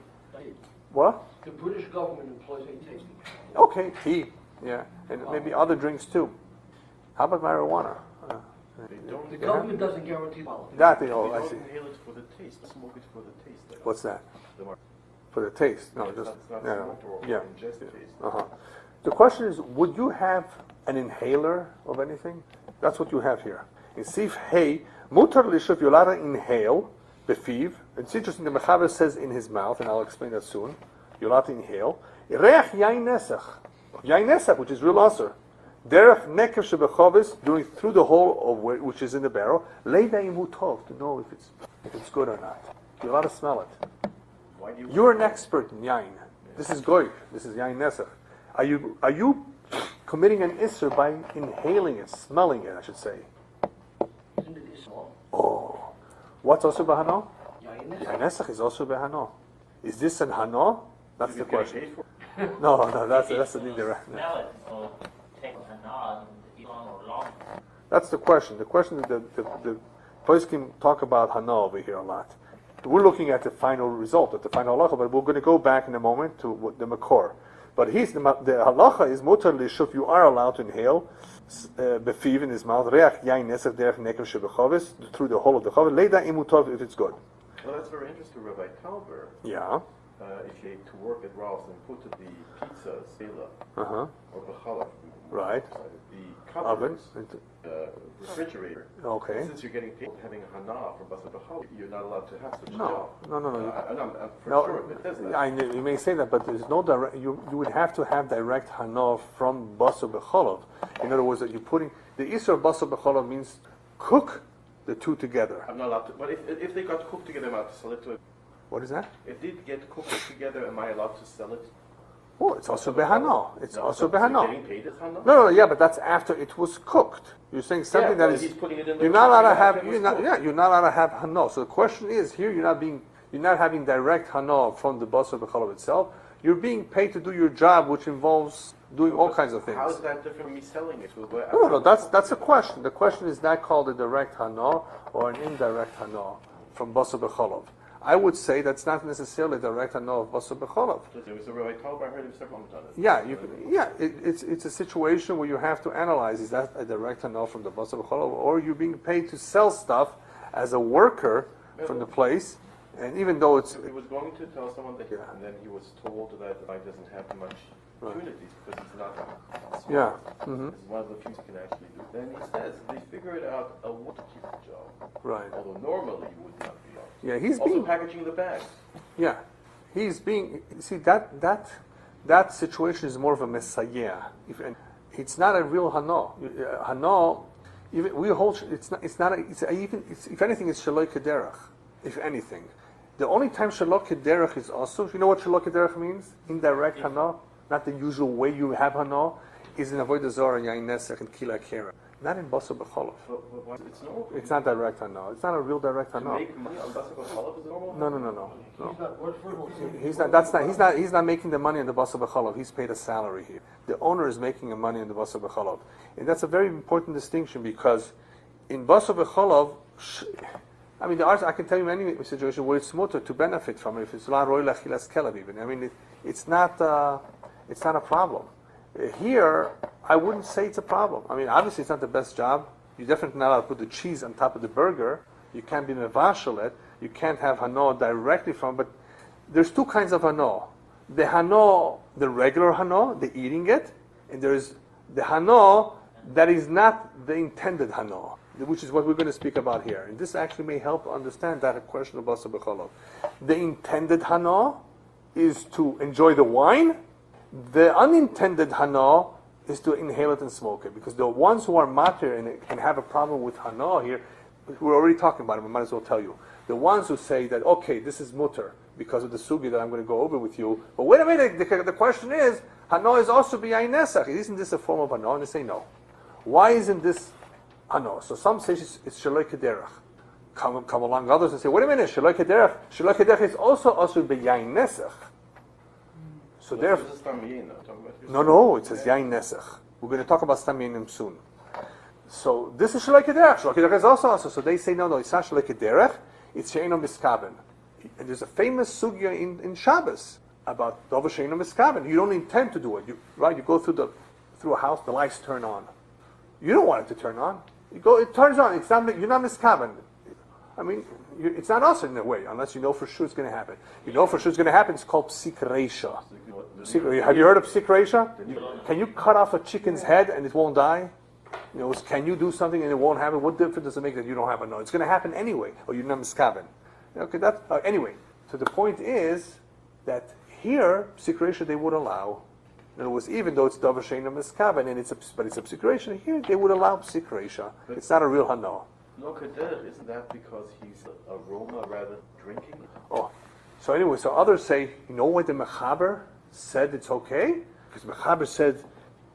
What? The British government employs a tasting. Okay, tea, yeah, and maybe other drinks too. How about marijuana? The government doesn't guarantee quality. That I see. Inhale it for the taste. Smoke it for the taste. What's that? For the taste? No, just not yeah, smoke or yeah. ingest taste. The question is, would you have an inhaler of anything? That's what you have here. In Sif Hey, mutar lishav yolara inhale befiv. It's interesting. The Mechaber says in his mouth, and I'll explain that soon. Yolara inhale. Reach yain nesach, which is real asur. Derech nekev shebechovis, through the hole of which is in the barrel. Leida imutov, to know if it's good or not. You're allowed to smell it. You're an expert in yain. This is goy. This is yain nesach. Are you committing an isser by inhaling it, smelling it? I should say. Isn't it small? Oh, what's also behano? Yain nesach is also behano. Is this an hano? That's the question. No, that's the Niddah. Smell it, so take a nod, long or long. That's the question. The question is the Poskim talk about Hana over here a lot. We're looking at the final result, at the final halacha, but we're going to go back in a moment to the Makor. But the halacha is mutar lishuf, you are allowed to inhale befiv in his mouth, reach yain nesach derech nekev shebechovis, through the hole of the chovis, leida imutov if it's good. Well, that's very interesting, Rabbi Kalber. Yeah. If you to work at Ralph's and put the pizza, sela, Uh-huh. or b'chalaf, Right. the oven. Refrigerator. Okay. Since you're getting paid having a hana from Basar B'chol, you're not allowed to have such a No. job. I'm for No, sure it says that. I know, you may say that, but there's no direct. You would have to have direct hana from Basar B'cholav. In other words, that you're putting the Isur of Basar B'cholav means cook the two together. I'm not allowed to. But if they got cooked together, am I allowed to sell it to it? What is that? If they get cooked together, am I allowed to sell it? Oh, it's also behana. It's also so behana. getting paid as hana? No, yeah, but that's after it was cooked. You're saying something that is. He's putting it in You're not allowed to have. You're not allowed to have hana. So the question is here: you're not having direct hana from the Basar B'cholav itself. You're being paid to do your job, which involves doing all kinds of things. How is that different from me selling it? No, that's a question. The question is that called a direct hana or an indirect hana from Basar B'cholav. I would say that's not necessarily direct hana of Basar B'cholav. There was a Rabbi Talb, I heard him several times. It's a situation where you have to analyze: is that a direct hana from the Basar B'cholav, or you're being paid to sell stuff as a worker from the place, and even though it's. He was going to tell someone that, Yeah. and then he was told that the guy doesn't have much opportunities because he's not smart. Yeah. It's one of the few he can actually do. Then he says they figured out a way to keep the job. Right. Although normally you would not be able. Yeah, he's Also being. packaging the bags. Yeah, he's being. See that situation is more of a messiah. It's not a real hana. Hana, even we hold. It's not. It's not. If anything, it's shaloi kederach. If anything, the only time shaloi kederach is also. You know what shaloi kederach means? Indirect hana, not the usual way you have hana, is in avodah zarah, yain nesach, and kila kera. Not in Basar B'cholav. But why? It's normal. It's not direct hana. It's not a real direct To hana. make money on Basar B'cholav is normal? No. He's not, what for who? He's not. He's not making the money on the Basar B'cholav. He's paid a salary here. The owner is making the money on the Basar B'cholav, and that's a very important distinction because in Basar B'cholav, I can tell you any situation where it's mutter to benefit from it. If it's la roy lachilas kelav even. I mean, it's not a problem. Here, I wouldn't say it's a problem. I mean, obviously it's not the best job. You're definitely not allowed to put the cheese on top of the burger. You can't be mevashel it. You can't have hana directly from. But there's two kinds of hana. The hana, the regular hana, the eating it, and there's the hana that is not the intended hana, which is what we're going to speak about here. And this actually may help understand that question of Basar B'cholav. The intended hana is to enjoy the wine. The unintended hana is to inhale it and smoke it. Because the ones who are matir and can have a problem with hana here, we're already talking about it, I might as well tell you. The ones who say that, okay, this is mutter because of the sugi that I'm going to go over with you. But wait a minute, the question is, hana is also b'yayin nesach. Isn't this a form of hana? And they say no. Why isn't this hana? So some say it's shaloi kederach. Come along others and say, wait a minute, shaloi kederach. Shaloi kederach is also b'yayin nesach. So therefore, no, it says yain nesach. We're going to talk about stam yainim soon. So this is shaloi kederach. Shaloi kederach is also. So they say no, it's not shaloi kederach. It's she'eino miskaben. And there's a famous sugya in Shabbos about davar she'eino miskaben. You don't intend to do it. You go through a house, the lights turn on. You don't want it to turn on. It turns on. It's not. You're not miskaben. I mean, it's not us in a way, unless you know for sure it's going to happen. You know for sure it's going to happen. It's called psik reisha. Have you heard of psik reisha? Can you cut off a chicken's head and it won't die? Can you do something and it won't happen? What difference does it make that you don't have a no? It's going to happen anyway, or you're not miskaben. Okay, anyway. So the point is that here psik reisha they would allow. In other words, even though it's davar she'eino miskaben and it's a psik reisha, here they would allow psik reisha. It's not a real hana. No, Kader, isn't that because he's aroma rather than drinking? Oh, so anyway, so others say, you know why the Mechaber said it's okay? Because Mechaber said,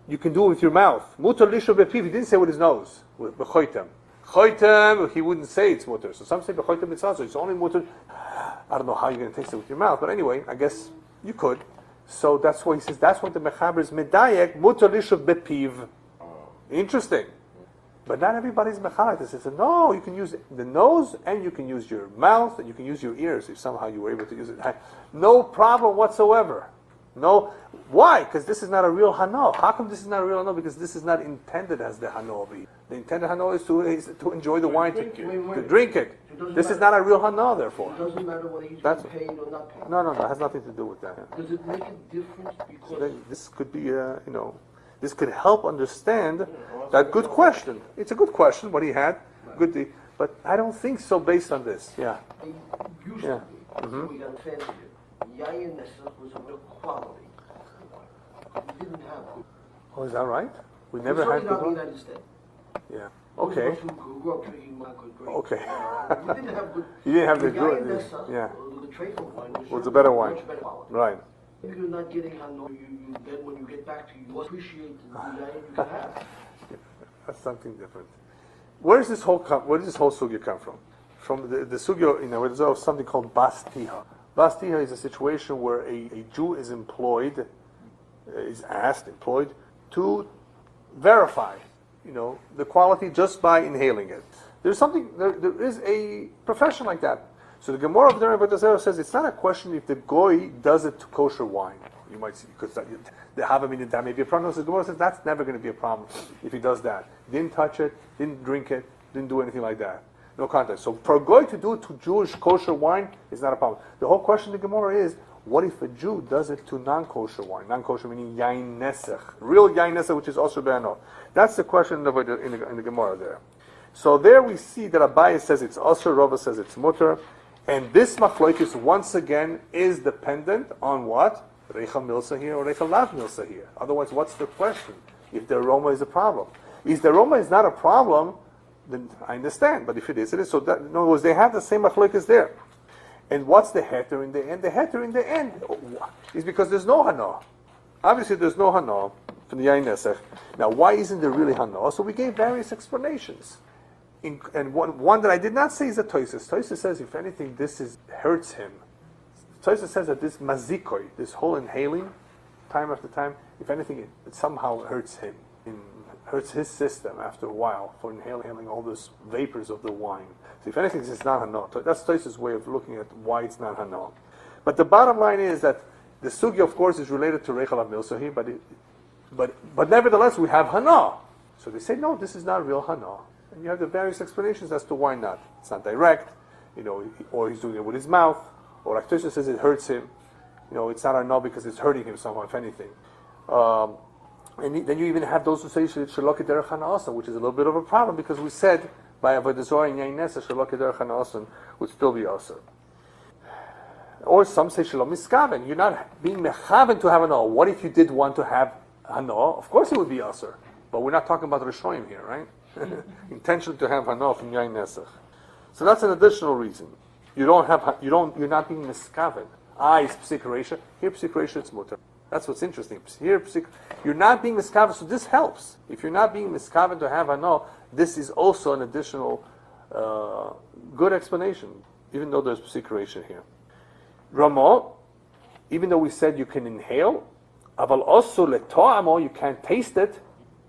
you can do it with your mouth. Mutar lisho bepiv, he didn't say with his nose, with bechoitem. Choitem, he wouldn't say it's mutar. So some say bechoitem it's also, it's only mutar. I don't know how you're going to taste it with your mouth, but anyway, I guess you could. So that's why he says, that's what the Mechaber is medayek, mutar lisho bepiv. Interesting. But not everybody's mechalek. They says, no, you can use the nose and you can use your mouth and you can use your ears if somehow you were able to use it. No problem whatsoever. No. Why? Because this is not a real hana. How come this is not a real hana? Because this is not intended as the hana. The intended hana is to enjoy the wine, to drink it. This is not a real hana, therefore. It doesn't matter whether he's paid or not paid. No, that has nothing to do with that. Does it make a difference because... So this could be, This could help understand that good question. It's a good question, what he had. Good, but I don't think so based on this. Yeah. Usually, Yeah. we got fancy. Yayin Nesach was a real quality. We didn't have good. Oh, is that right? We never had good good in the one? United States. Yeah. Okay. Those who grew up drinking Michael Grape. Okay. We didn't have good. You didn't have the Yayin good. Nesach, Yeah. The trade wine Was a better wine. much better quality. Right. If you're not getting Hanoi, you then when you get back to you appreciate the Yayin you can have. That's something different. Where does this whole sugya come from? From the sugya, there's something called Bas Tiha. Bas Tiha is a situation where a Jew is employed to verify, the quality just by inhaling it. There is a profession like that. So the Gemara of the Rebbe says it's not a question if the goy does it to kosher wine. You might see, because the Havamina, that may be a problem. So the Gemara says that's never going to be a problem if he does that. Didn't touch it, didn't drink it, didn't do anything like that. No contact. So for a goy to do it to Jewish kosher wine is not a problem. The whole question of the Gemara is, what if a Jew does it to non-kosher wine? Non-kosher meaning yain nesach. Real yain nesach, which is also be'ano. That's the question in the Gemara there. So there we see that Abaye says it's also, Rava says it's mutter. And this machlokes once again is dependent on what? Reicha milsa here or Reicha lav milsa here. Otherwise, what's the question? If the aroma is a problem. If the aroma is not a problem, then I understand. But if it is, it is. So that, in other words, they have the same machlokes there. And what's the heter in the end? The heter in the end is because there's no hana. Obviously, there's no hana from the yain nesach. Now, why isn't there really hana? So we gave various explanations. And one that I did not say is the Tosis. Tosis says, if anything, this hurts him. Tosis says that this mazikoi, this whole inhaling, time after time, if anything, it somehow hurts him. It hurts his system after a while for inhaling all those vapors of the wine. So if anything, it's not hana. That's Tosis' way of looking at why it's not hana. But the bottom line is that the sugya, of course, is related to Reichel HaMilsahi, but nevertheless, we have hana. So they say, no, this is not real hana. And you have the various explanations as to why not. It's not direct, or he's doing it with his mouth, or like Tosha says it hurts him. It's not a no because it's hurting him somehow, if anything. And then you even have those who say Shalok Derech Hana'asan, which is a little bit of a problem because we said by Avodah Zorah and Yain Nesach, Shalok Derech Hana'asan would still be Asr. Or some say Shalom Miskaven. You're not being mechaven to have a no. What if you did want to have a no? Of course it would be Asr. But we're not talking about Rishoyim here, right? Intention to have hana from yain nesach. So that's an additional reason. You're not being miskaven. Is psik reisha. Here psik reisha it's mutter. That's what's interesting. Here psik, you're not being miskaven, so this helps. If you're not being miskaven to have hana, this is also an additional good explanation, even though there's psik reisha here. Ramah, even though we said you can inhale, aval also leto'amo, you can't taste it.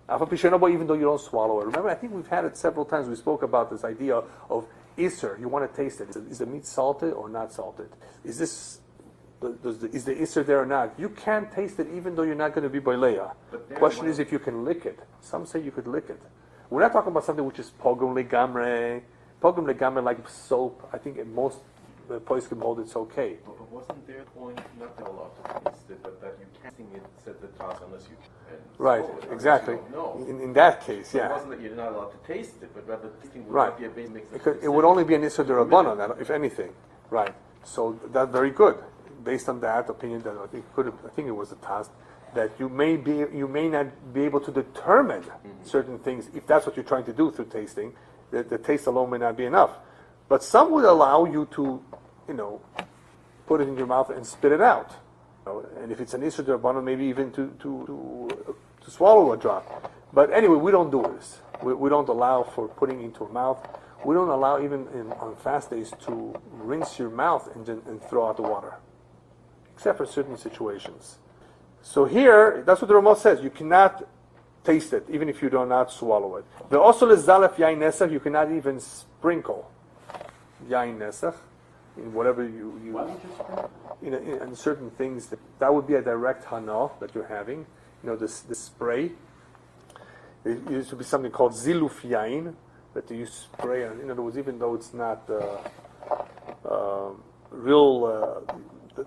Even though you don't swallow it. Remember, I think we've had it several times. We spoke about this idea of iser. You want to taste it. Is the meat salted or not salted? Is the iser there or not? You can't taste it even though you're not going to be boileya. The question is if you can lick it. Some say you could lick it. We're not talking about something which is pogum legamre. Pogum legamre like soap. I think in most places can hold it's okay. But wasn't their point not to allow to taste it, but that you can't sing it, said the toss unless you right, exactly. No. In that case, So yeah. it wasn't that you're not allowed to taste it, but rather tasting would Right. not be a base mix. Because it would only be an Isser D'Rabbanan, if anything. Right. So that's very good. Based on that opinion, that I think it was a task that you may not be able to determine certain things if that's what you're trying to do through tasting. The taste alone may not be enough. But some would allow you to, put it in your mouth and spit it out. And if it's an Isser D'Rabbanan, maybe even to swallow a drop. But anyway, we don't do this. We don't allow for putting into a mouth. We don't allow even on fast days to rinse your mouth and throw out the water, except for certain situations. So here, that's what the Ramah says. You cannot taste it, even if you do not swallow it. The also lezalef yain nesach, you cannot even sprinkle yain nesach in whatever you in certain things. That would be a direct hana that you're having. The spray. It used to be something called ziluf yain that you spray. In other words, even though it's not real,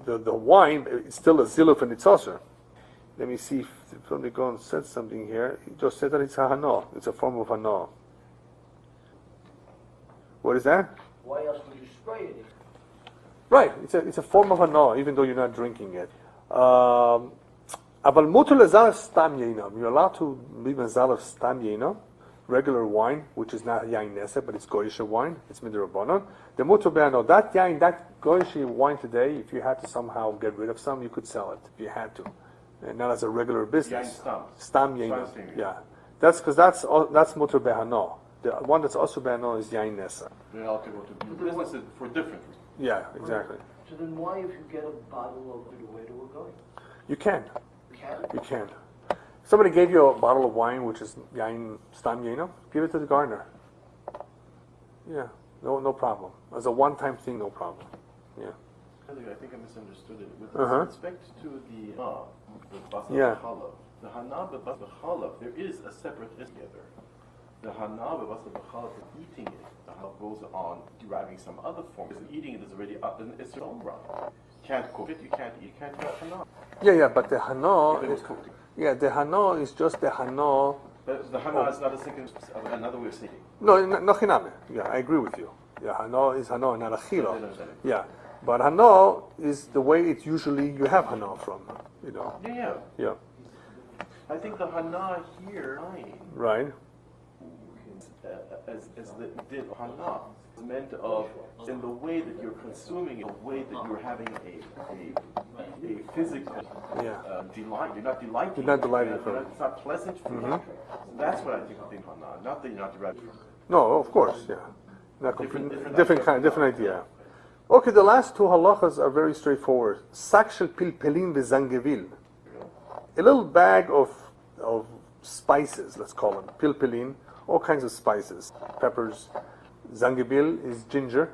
the wine, it's still a ziluf and it's also. Let me see if somebody go and said something here. He just said that it's a hana. It's a form of hana. What is that? Why else would you spray it? Right. It's a form of hana, even though you're not drinking it. אבל מותר לזלף סתם יינה. You're allowed to be מזלף סתם יינה, regular wine, which is not yain nesa, but it's goyish wine. It's midrabanan. The mutar be'ano, that yain, that goyish wine today, if you had to somehow get rid of some, you could sell it if you had to, and not as a regular business. Stam yain. Yeah, that's because that's mutar be'ano. The one that's also be'ano is yain nesa. You're allowed to go to businesses for different reasons. Yeah, exactly. So then why, if you get a bottle of it, where do we go? You can. You You can. Somebody gave you a bottle of wine, which is yain stam yaino, give it to the gardener. Yeah, no problem. As a one-time thing, no problem. Yeah. I think I misunderstood it. With Uh-huh. respect to the Basar Yeah. Halav, the Hana Basar Halav, there is a separate together. The Hana Basar Halav, eating it, the Halav goes on deriving some other form. Because eating it is already up in its own run. Can't cook it, you can't get Hana. Yeah, but the hana, If it was cooked. the hana is just the hana. But the Hana is not a second, another way of saying it. No, no chiname. Yeah, I agree with you. Yeah, hana is hana, not a chila. I understand it. Yeah, but hana is the way it's usually you have hana from. You know. Yeah. Yeah. I think the Hana here, Right. as the did Hana, is meant of in the way that you're consuming it, the way that you're having a physical Yeah. delight. You're not delighting. You're not delighting from it. It's not pleasant for you. That's what I think of the Hana. Not that you're not deriving. No, of course. Yeah. Not Different different idea. Okay, the last two halachas are very straightforward. Sak shel pilpelin v'zangevil. A little bag of spices, let's call them pilpelin, all kinds of spices, peppers. Zangebil is ginger.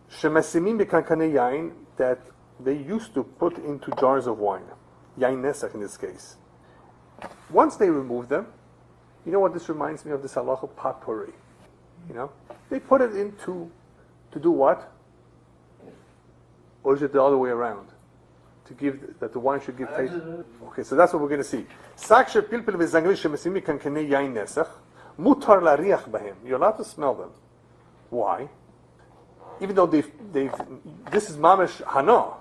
Shemesimim b'kankane yain, that they used to put into jars of wine, yain nesach in this case. Once they remove them, you know what this reminds me of? This halacha potpourri. You know, they put it into to do what? Or is it the other way around? To give that the wine should give taste. Okay, so that's what we're going to see. Sak shepilpil v'zangevil shemesimim b'kankane yain nesach. Mutar lariach bahem. You're allowed to smell them. Why? Even though they've this is mamish hana,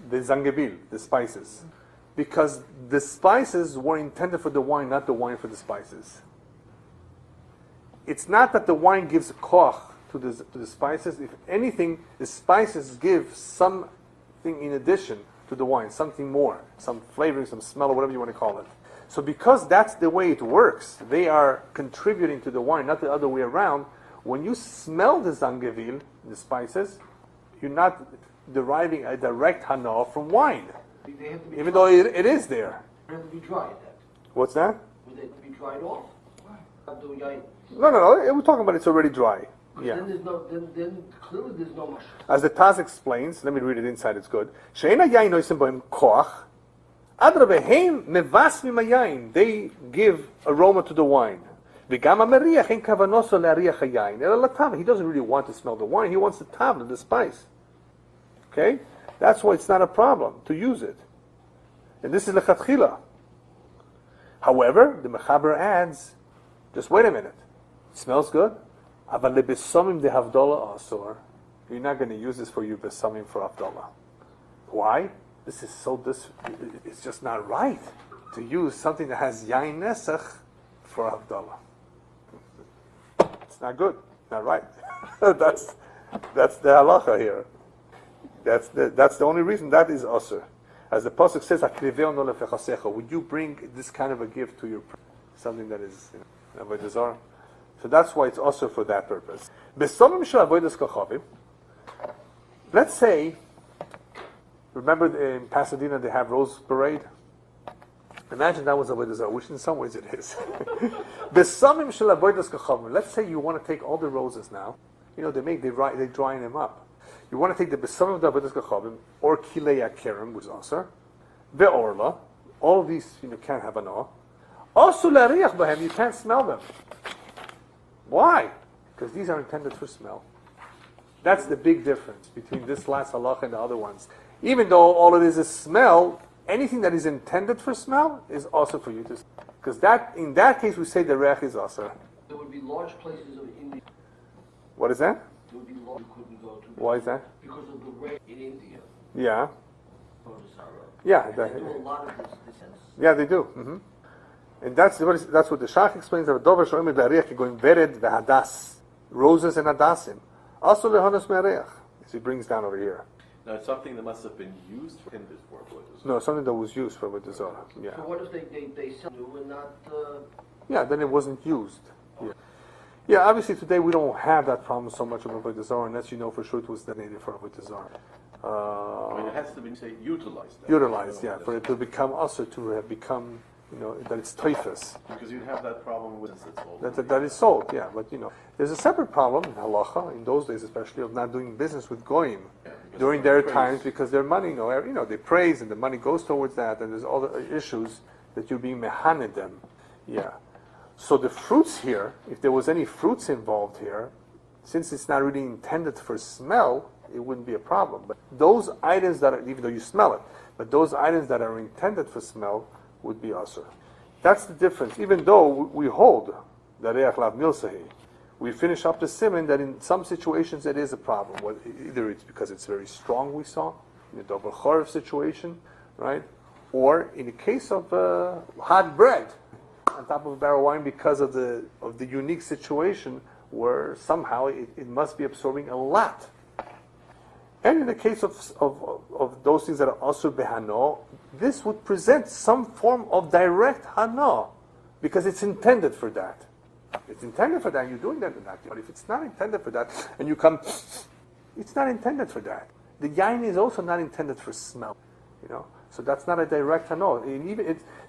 the zangebil, the spices, because the spices were intended for the wine, not the wine for the spices. It's not that the wine gives koch to the spices. If anything, the spices give something in addition to the wine, something more, some flavoring, some smell, or whatever you want to call it. So because that's the way it works, they are contributing to the wine, not the other way around. When you smell the zangevil, the spices, you're not deriving a direct hana from wine, They have to be even though it is there. They have to be dried. What's that? Would they have to be dried off? Not do yain. No. We're talking about it's already dry. Yeah. Then there's no. Then clearly there's no mush. As the Taz explains, let me read it inside. It's good. She'ena yain oisim boim koach. Adrabe heim mevasmim hayayin. They give aroma to the wine. V'gam hameriach ein kavanoso le'ariach hayayin. Ela latav. He doesn't really want to smell the wine. He wants the tavla, the spice. Okay, that's why it's not a problem to use it. And this is lechatchila. However, the mechaber adds, just wait a minute. It smells good. Aval lebesamim de havdalah asor. You're not going to use this for your besamim for havdalah. Why? It's just not right to use something that has yain nesach for havdalah. It's not good. Not right. That's the halacha here. That's the only reason that is asur. As the pasuk says, would you bring this kind of a gift to your something that is avodah zarah? So that's why it's also for that purpose. Let's say, remember in Pasadena they have Rose Parade? Imagine that was avodah zarah, which in some ways it is. Let's say you want to take all the roses now. You know, they drying them up. You want to take the besamim of the avodas kachavim or kilei akerim, which is asur, ve'orla. All of these can't have an awe. Also lariach bahem, you can't smell them. Why? Because these are intended for smell. That's the big difference between this last halacha and the other ones. Even though all it is smell, anything that is intended for smell is also for you to smell. Because that, in that case, we say the reach is also. There would be large places of India. What is that? There would be large you couldn't go to. Why is that? Because of the rain in India. Yeah. Basar. Yeah. They do a lot of this. Yeah, they do. Mm-hmm. And that's what the Shach explains. Roses and hadasim. Also lehonos me'areach. As he brings down over here. Now, it's something that must have been used for him before. No, something that was used for Avodah Zarah. Yeah. So what if they sell new and not? Yeah, then it wasn't used. Yeah. Yeah, obviously today we don't have that problem so much of Avodah Zarah, unless you know for sure it was donated for Avodah Zarah. I mean, it has to be, say, utilized. Utilized, yeah, for it to become also to have become, that it's toifus. Because you have that problem with it's sold. That is sold, yeah, but there's a separate problem in halacha in those days, especially of not doing business with goyim during their times because their money, they praise and the money goes towards that, and there's all the issues that you're being mehaned them, yeah. So the fruits here, if there was any fruits involved here, since it's not really intended for smell, it wouldn't be a problem. But those items that are, even though you smell it, but those items that are intended for smell would be asur. That's the difference. Even though we hold the reach lav milsahi, we finish up the siman that in some situations it is a problem. Either it's because it's very strong, we saw, in the double chorv situation, right? Or in the case of hot bread on top of a barrel wine because of the unique situation where somehow it must be absorbing a lot. And in the case of those things that are also behano, this would present some form of direct hana, because it's intended for that. It's intended for that, and you're doing that in that. But if it's not intended for that, and you come, it's not intended for that. The yain is also not intended for smell, So that's not a direct hana.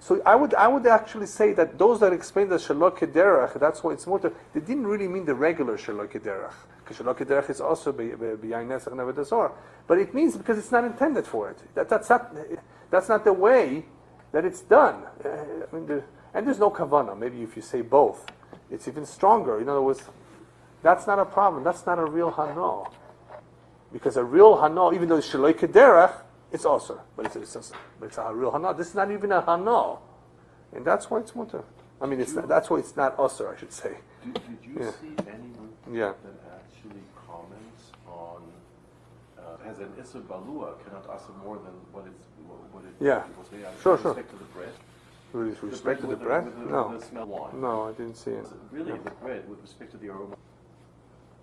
So I would actually say that those that explain the shalok kederach, that's why it's more. They didn't really mean the regular shalok kederach. Because shalok kederach is also b'yain nesach and avodah zarah. But it means because it's not intended for it. That's not the way that it's done. And there's no kavanah. Maybe if you say both, it's even stronger. In other words, that's not a problem. That's not a real hana. Because a real hana, even though it's shalok kederach, it's also, but it's a real hana. This is not even a hana, and that's why it's mutter. I mean, that's why it's not usher, I should say. Did you see anyone that actually comments on has an isser balua cannot usher more than what it was say? Sure. With respect to the bread. With respect to the bread? No. With the smell wine. No, I didn't see it. Really, the bread with respect to the aroma.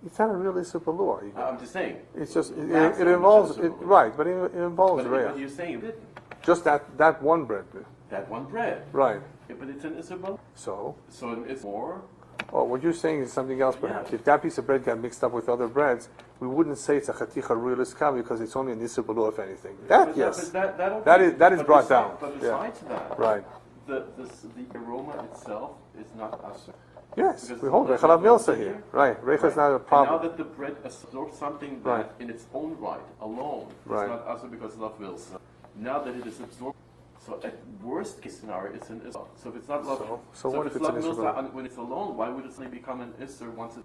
It's not a real isser balua. I'm just saying. It's just it involves right, but it involves But you're saying you didn't. Just that one bread. That one bread. Right. Yeah, but it's an isser balua. So it's more. Oh, what you're saying is something else, perhaps. If that piece of bread got mixed up with other breads, we wouldn't say it's a chaticha real iska because it's only an isser balua, if anything. That is brought down. But besides that, right. The aroma itself is not usher. Yes, we hold Reich Alav Milsa here. Right, Reich is not a problem. And now that the bread absorbs something that in its own right, alone, it's not also because of Lav Milsa. Now that it is absorbed, so at worst case scenario, it's an Isser. So if it's not Lav so what if it's an Isser? When it's alone, why would it suddenly become an Isser once it...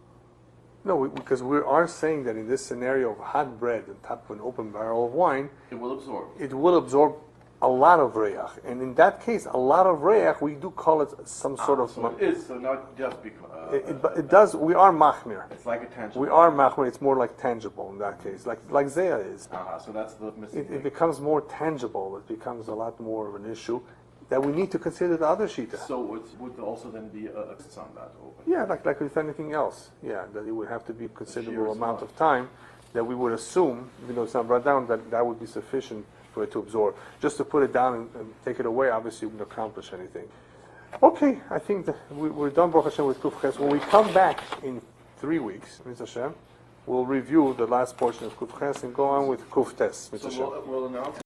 No, because we are saying that in this scenario of hot bread on top of an open barrel of wine, it will absorb. It will absorb a lot of reach, and in that case, a lot of reich, we do call it some sort of. So it is, so not just because. It does. We are machmir. It's like a tangible. We are machmir. It's more like tangible in that case, like Zeah is. So that's the missing. It becomes more tangible. It becomes a lot more of an issue that we need to consider the other shita. So would also then be a on that open? Yeah, like with anything else. Yeah, that it would have to be a considerable amount of time that we would assume, even though it's not brought down, that would be sufficient for it to absorb. Just to put it down and take it away, obviously, wouldn't accomplish anything. Okay, I think that we're done, Baruch Hashem, with Kuf Ches. When we come back in 3 weeks, Mr. Hashem, we'll review the last portion of Kuf Ches and go on with Kuf Tes, Mr. Hashem. So we'll announce